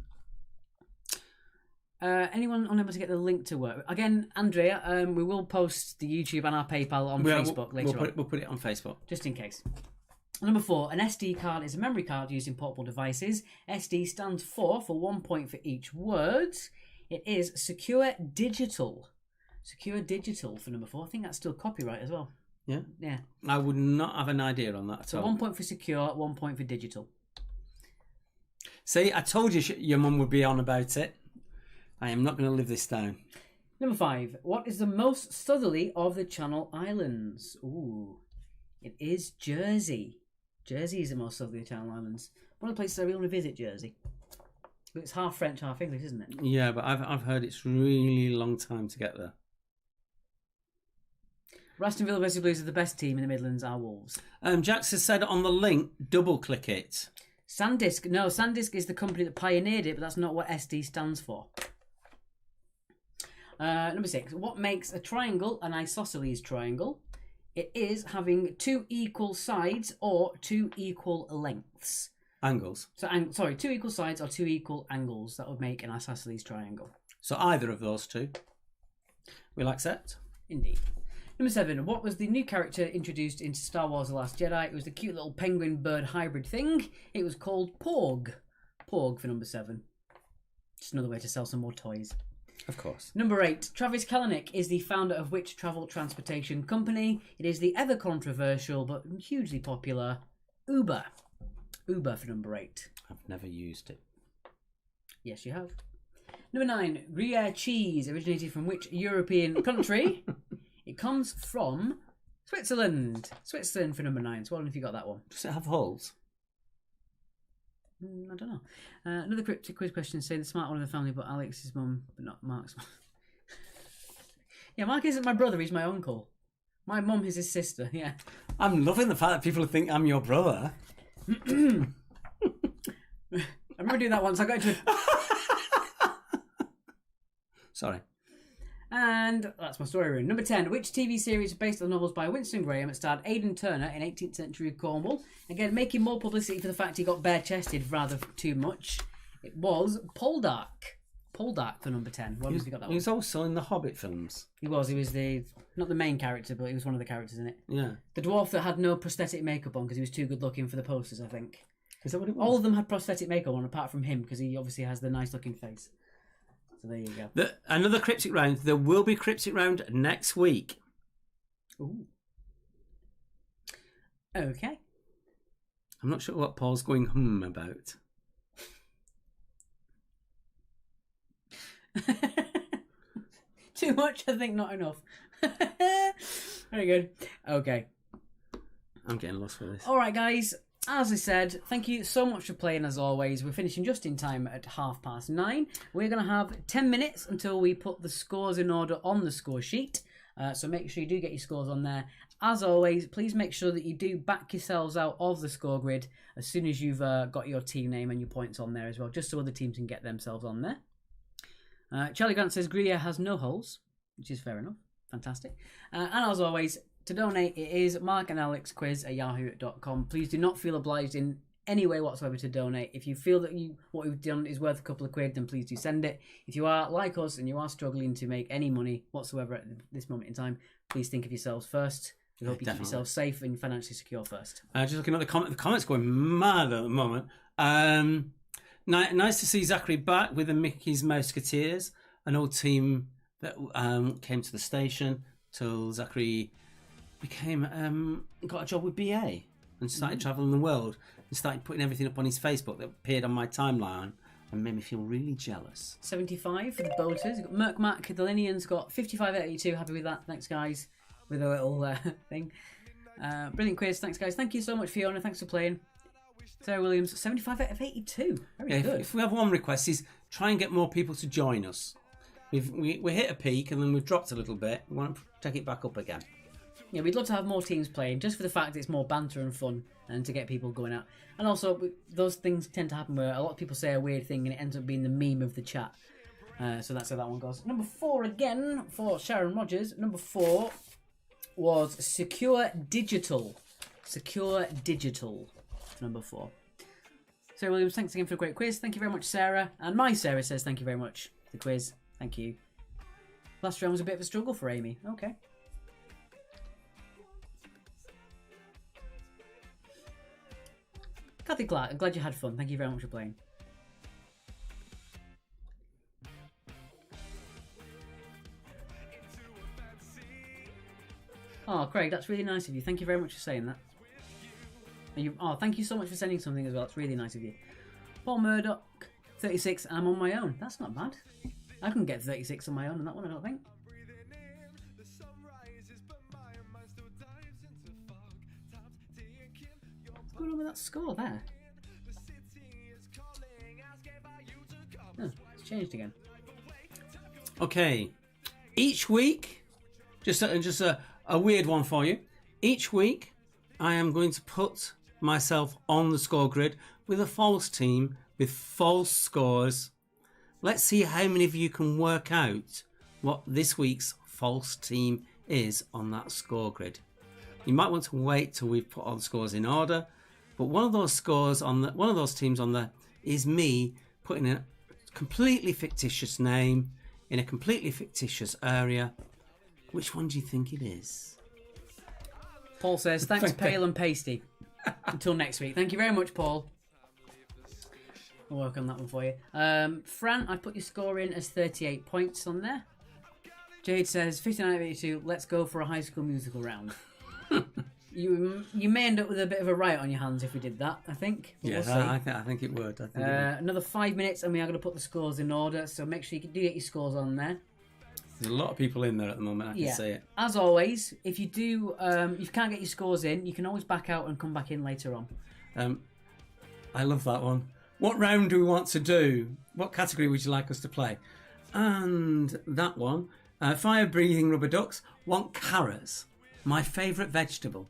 Anyone unable to get the link to work? Again, Andrea, we will post the YouTube and our PayPal on Facebook later on. We'll put it on Facebook. Just in case. Number 4, an SD card is a memory card used in portable devices. SD stands for 1 point for each word. It is secure digital. Secure digital for number 4. I think that's still copyright as well. Yeah? Yeah. I would not have an idea on that at So all. 1 point for secure, 1 point for digital. See, I told you your mum would be on about it. I am not going to live this down. Number 5. What is the most southerly of the Channel Islands? Ooh. It is Jersey. Jersey is the most southerly of the Channel Islands. One of the places I really want to visit, Jersey. But it's half French, half English, isn't it? Yeah, but I've heard it's really long time to get there. Aston Villa vs Blues are the best team in the Midlands are Wolves. Jax has said on the link, double click it. SanDisk. No, SanDisk is the company that pioneered it, but that's not what SD stands for. Number 6. What makes a triangle an isosceles triangle? It is having 2 equal sides or 2 equal lengths. Angles. So, 2 equal sides or 2 equal angles. That would make an isosceles triangle. So either of those two. We'll accept. Indeed. Number 7. What was the new character introduced into Star Wars The Last Jedi? It was the cute little penguin bird hybrid thing. It was called Porg. Porg for number 7. Just another way to sell some more toys. Of course. Number 8. Travis Kalanick is the founder of which travel transportation company? It is the ever controversial but hugely popular Uber. Uber for number 8. I've never used it. Yes, you have. Number 9. Gruyere cheese originated from which European country? It comes from Switzerland. Switzerland for number 9. So well done if you got that one. Does it have holes? I don't know. Another cryptic quiz question saying the smart one in the family, but Alex's mum, but not Mark's mum. Yeah, Mark isn't my brother, he's my uncle. My mum is his sister, yeah. I'm loving the fact that people think I'm your brother. I remember doing that once. I got into Sorry. And that's my story room. Number 10. Which TV series is based on novels by Winston Graham that starred Aidan Turner in 18th century Cornwall? Again, making more publicity for the fact he got bare-chested rather too much. It was Poldark. Poldark for number 10. Well, you got that He one. was also in the Hobbit films. He was not the main character, but he was one of the characters in it. Yeah. The dwarf that had no prosthetic makeup on because he was too good looking for the posters, I think. Is that what it was? All of them had prosthetic makeup on apart from him because he obviously has the nice looking face. So there you go. Another cryptic round. There will be cryptic round next week. Ooh. Okay. I'm not sure what Paul's going about. Too much? I think not enough. Very good. Okay. I'm getting lost with this. All right, guys. As I said, thank you so much for playing as always. We're finishing just in time at 9:30. We're going to have 10 minutes until we put the scores in order on the score sheet. So make sure you do get your scores on there. As always, please make sure that you do back yourselves out of the score grid as soon as you've got your team name and your points on there as well, just so other teams can get themselves on there. Charlie Grant says Gruyere has no holes, which is fair enough. Fantastic. And as always, To donate, it is markandalexquiz@yahoo.com. Please do not feel obliged in any way whatsoever to donate. If you feel that what we've done is worth a couple of quid, then please do send it. If you are like us and you are struggling to make any money whatsoever at this moment in time, please think of yourselves first. We hope you keep yourselves safe and financially secure first. Just looking at the comments going mad at the moment. Nice to see Zachary back with the Mickey's Mouseketeers, an old team that came to the station till Zachary got a job with BA and started travelling the world and started putting everything up on his Facebook that appeared on my timeline and made me feel really jealous. 75 for the Boaters. Merc Mac, the Linians got 55 out of 82. Happy with that. Thanks, guys. With a little thing. Brilliant quiz. Thanks, guys. Thank you so much, Fiona. Thanks for playing. Sarah Williams, 75 out of 82. Very good. If we have one request, is try and get more people to join us. We hit a peak and then we've dropped a little bit. We want to take it back up again. Yeah, we'd love to have more teams playing, just for the fact it's more banter and fun, and to get people going out. And also, those things tend to happen where a lot of people say a weird thing and it ends up being the meme of the chat. So that's how that one goes. Number 4 again for Sharon Rogers. Number 4 was Secure Digital. Secure Digital. Number 4. Sarah Williams, thanks again for a great quiz. Thank you very much, Sarah. And my Sarah says thank you very much for the quiz. Thank you. Last round was a bit of a struggle for Amy. Okay. Kathy Clark, I'm glad you had fun. Thank you very much for playing. Oh, Craig, that's really nice of you. Thank you very much for saying that. Thank you so much for sending something as well. It's really nice of you. Paul Murdoch, 36, and I'm on my own. That's not bad. I can get 36 on my own on that one, I don't think. What's going on with that score there? Oh, it's changed again. Okay. Each week, just a weird one for you. Each week, I am going to put myself on the score grid with a false team with false scores. Let's see how many of you can work out what this week's false team is on that score grid. You might want to wait till we've put all the scores in order, but one of those teams on there is me putting a completely fictitious name in a completely fictitious area. Which one do you think it is? Paul says, thanks, Pale and Pasty. Until next week. Thank you very much, Paul. I'll work on that one for you. Fran, I put your score in as 38 points on there. Jade says, 59 out of 82, let's go for a High School Musical round. You may end up with a bit of a riot on your hands if we did that, I think. But Yes, we'll see. I think it would. Another 5 minutes and we are going to put the scores in order, so make sure you do get your scores on there. There's a lot of people in there at the moment, I can see it. As always, if you do, if you can't get your scores in, you can always back out and come back in later on. I love that one. What round do we want to do? What category would you like us to play? And that one, fire-breathing rubber ducks want carrots. My favourite vegetable.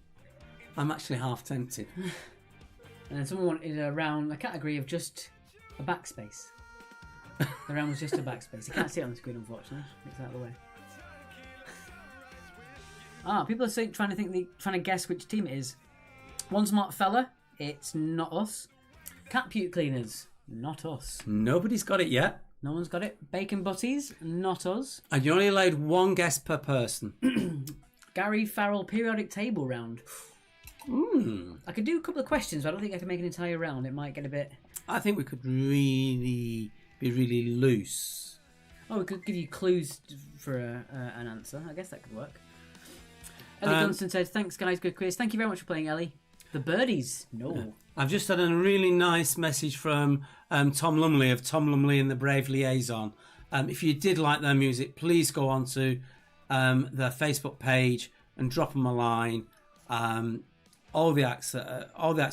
I'm actually half tempted. And someone wanted a category of just a backspace. The round was just a backspace. You can't see it on the screen, unfortunately. It's out of the way. People are trying to guess which team it is. One smart fella, it's not us. Cat puke cleaners, not us. Nobody's got it yet. No one's got it. Bacon butties, not us. And you're only allowed one guess per person. Gary Farrell periodic table round. I could do a couple of questions, but I don't think I can make an entire round. It might get a bit... I think we could really be really loose. Oh, we could give you clues for an answer. I guess that could work. Ellie Gunston said, thanks guys, good quiz. Thank you very much for playing, Ellie. The birdies, no. Yeah. I've just had a really nice message from Tom Lumley of Tom Lumley and the Brave Liaison. If you did like their music, please go on to their Facebook page and drop them a line. All the acts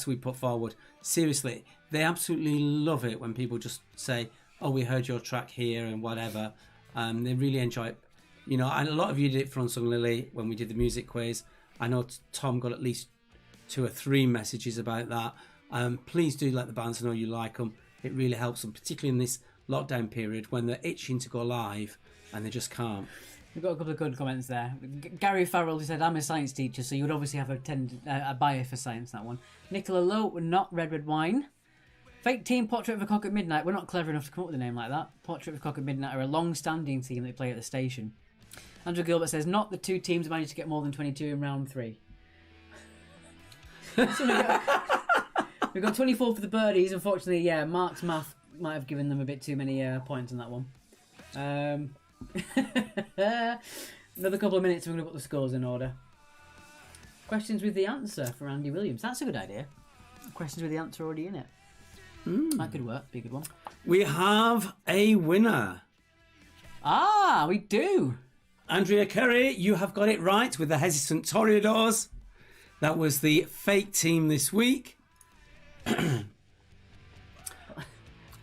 we put forward, seriously, they absolutely love it when people just say, oh, we heard your track here and whatever. They really enjoy it. You know, and a lot of you did it for Unsung Lily when we did the music quiz. I know Tom got at least 2 or 3 messages about that. Please do let the bands know you like them. It really helps them, particularly in this lockdown period when they're itching to go live and they just can't. We've got a couple of good comments there. Gary Farrell said, I'm a science teacher, so you would obviously have a bias for science, that one. Nicola Lowe, not Red Wine. Fake team Portrait of a Cock at Midnight. We're not clever enough to come up with a name like that. Portrait of a Cock at Midnight are a long-standing team that play at the station. Andrew Gilbert says, not the two teams managed to get more than 22 in round 3. We've got 24 for the birdies. Unfortunately, yeah, Mark's math might have given them a bit too many points on that one. Another couple of minutes and we're going to put the scores in order. Questions with the answer for Andy Williams. That's a good idea. Questions with the answer already in it. That could work. Be a good one. We have a winner. Ah, we do. Andrea Kerry, you have got it right with the Hesitant Toreadors. That was the fake team this week.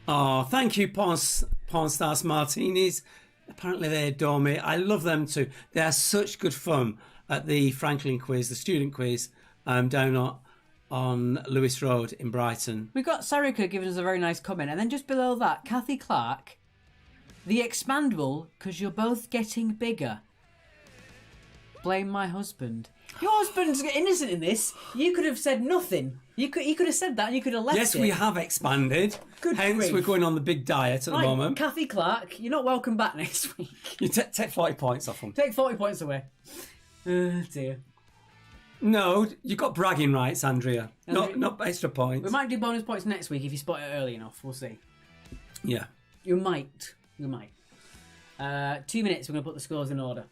Oh, thank you, Porn Stars Martinis. Apparently they adore me. I love them too. They are such good fun at the Franklin quiz, the student quiz, down on Lewis Road in Brighton. We've got Sarika giving us a very nice comment. And then just below that, Kathy Clark, the expandable, because you're both getting bigger. Blame my husband. Your husband's innocent in this. You could have said nothing. He could have said that and you could have left Yes, it. we have expanded. Good Hence, grief. we're going on the big diet at the moment. Kathy Clark, you're not welcome back next week. You take 40 points off them. Take 40 points away. Oh, dear. No, you got bragging rights, Andrea. Andrea- Not extra points. We might do bonus points next week if you spot it early enough. We'll see. Yeah. You might. 2 minutes, we're going to put the scores in order.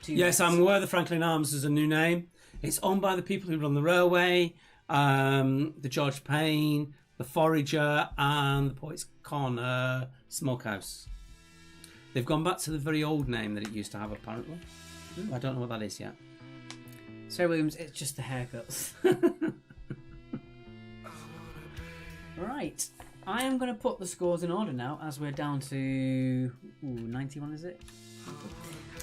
2 Yes, minutes. I'm aware the Franklin Arms is a new name. It's owned by the people who run the railway, the George Payne, the Forager, and the Poets Corner Smokehouse. They've gone back to the very old name that it used to have, apparently. I don't know what that is yet. Sarah Williams, it's just the haircuts. Right. I am going to put the scores in order now as we're down to 91, is it?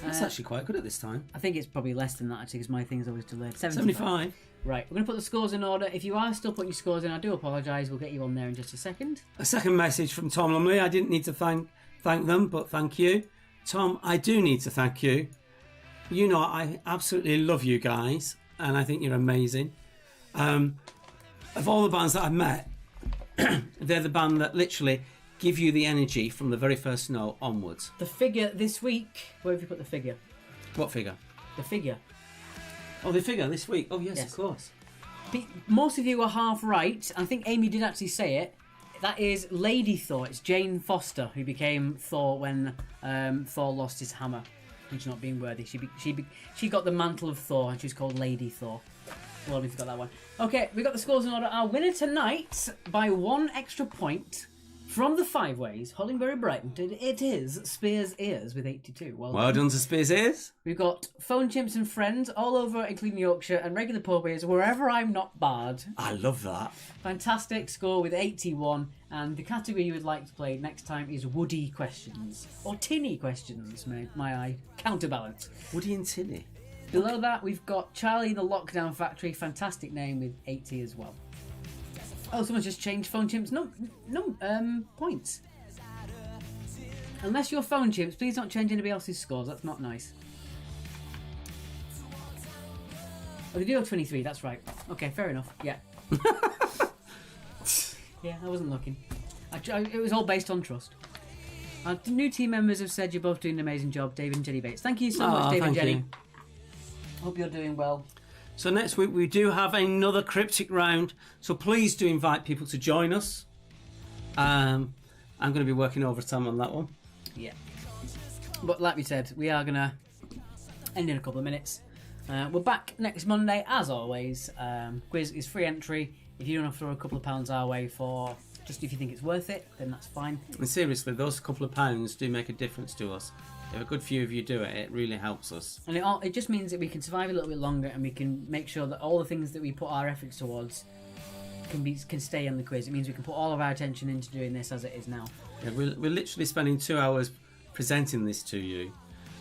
That's actually quite good at this time. I think it's probably less than that actually because my thing's always delayed. 75. Right, we're going to put the scores in order. If you are still putting your scores in, I do apologise. We'll get you on there in just a second. A second message from Tom Lumley. I didn't need to thank them, but thank you. Tom, I do need to thank you. You know, I absolutely love you guys, and I think you're amazing. Of all the bands that I've met, they're the band that literally give you the energy from the very first note onwards. The figure this week. Where have you put the figure? What figure? The figure. Oh, the figure this week. Oh, yes, Yes. of course. Most of you were half right. I think Amy did actually say it. That is Lady Thor. It's Jane Foster who became Thor when Thor lost his hammer. Which not being worthy. She got the mantle of Thor and she's called Lady Thor. A lot of you've got that one. Okay, we got the scores in order. Our winner tonight by 1 extra point from the Five Ways, Hollingbury Brighton. It is Spears Ears with 82. Well done to Spears Ears. We've got Phone Chimps and Friends all over, including Yorkshire, and regular pub ears wherever I'm not barred. I love that. Fantastic score with 81. And the category you would like to play next time is Woody questions. Or Tinny questions, may I counterbalance. Woody and Tilly. Below that, we've got Charlie the Lockdown Factory. Fantastic name with 80 as well. Oh, someone's just changed Phone Chimps. No, points. Unless you're Phone Chimps, please don't change anybody else's scores. That's not nice. Oh, they do have 23. That's right. Okay, fair enough. Yeah. Yeah, I wasn't looking. It was all based on trust. Our new team members have said you're both doing an amazing job, David and Jenny Bates. Thank you so much, David and thank Jenny. you. Hope you're doing well. So next week we do have another cryptic round. So please do invite people to join us. I'm going to be working overtime on that one. Yeah. But like we said, we are going to end in a couple of minutes. We're back next Monday, as always. Quiz is free entry. If you don't have to throw a couple of pounds our way for just if you think it's worth it, then that's fine. And seriously, those couple of pounds do make a difference to us. If a good few of you do it, it really helps us. And it just means that we can survive a little bit longer and we can make sure that all the things that we put our efforts towards can stay on the quiz. It means we can put all of our attention into doing this as it is now. Yeah, we're literally spending 2 hours presenting this to you.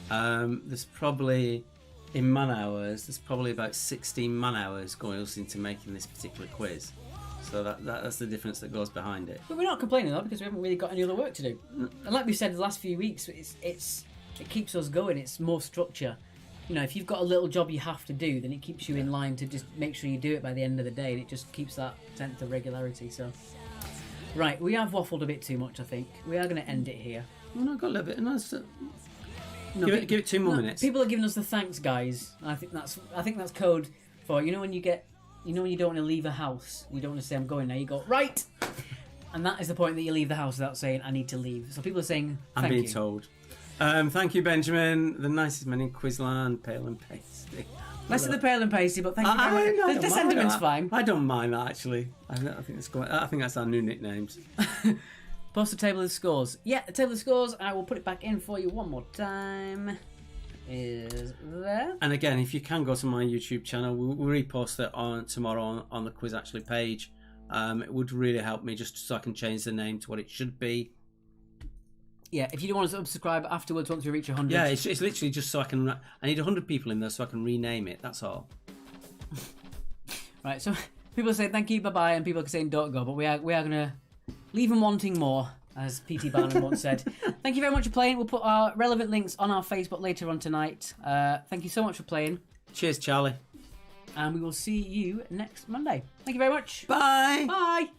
There's probably, in man hours, there's probably about 16 man hours going into making this particular quiz. So that's the difference that goes behind it. But we're not complaining though, because we haven't really got any other work to do. And like we said the last few weeks, it's it keeps us going. It's more structure. You know, if you've got a little job you have to do, then it keeps you in line to just make sure you do it by the end of the day, and it just keeps that sense of regularity. So, right, we have waffled a bit too much, I think. We are going to end it here. Oh, no, I've got a little bit. Nice. No, Give it 2 more minutes. People are giving us the thanks, guys. I think that's code for, you know, when you don't want to leave a house, you don't want to say I'm going now. You go right, and that is the point that you leave the house without saying I need to leave. So people are saying thank I'm being you. told. Thank you, Benjamin. The nicest man in Quizland, pale and pasty. Less of the pale and pasty, but thank you very much. The sentiment's fine. I don't mind that, actually. I think that's our new nicknames. Post the table of scores. Yeah, the table of scores. I will put it back in for you one more time. Is there? And again, if you can go to my YouTube channel, we'll repost it on tomorrow on the Quiz Actually page. It would really help me just so I can change the name to what it should be. Yeah, if you do want to subscribe afterwards once we reach 100. Yeah, it's literally just so I need 100 people in there so I can rename it. That's all. Right, so people are saying thank you, bye-bye, and people are saying don't go, but we are going to leave them wanting more, as P.T. Barnum once said. Thank you very much for playing. We'll put our relevant links on our Facebook later on tonight. Thank you so much for playing. Cheers, Charlie. And we will see you next Monday. Thank you very much. Bye. Bye.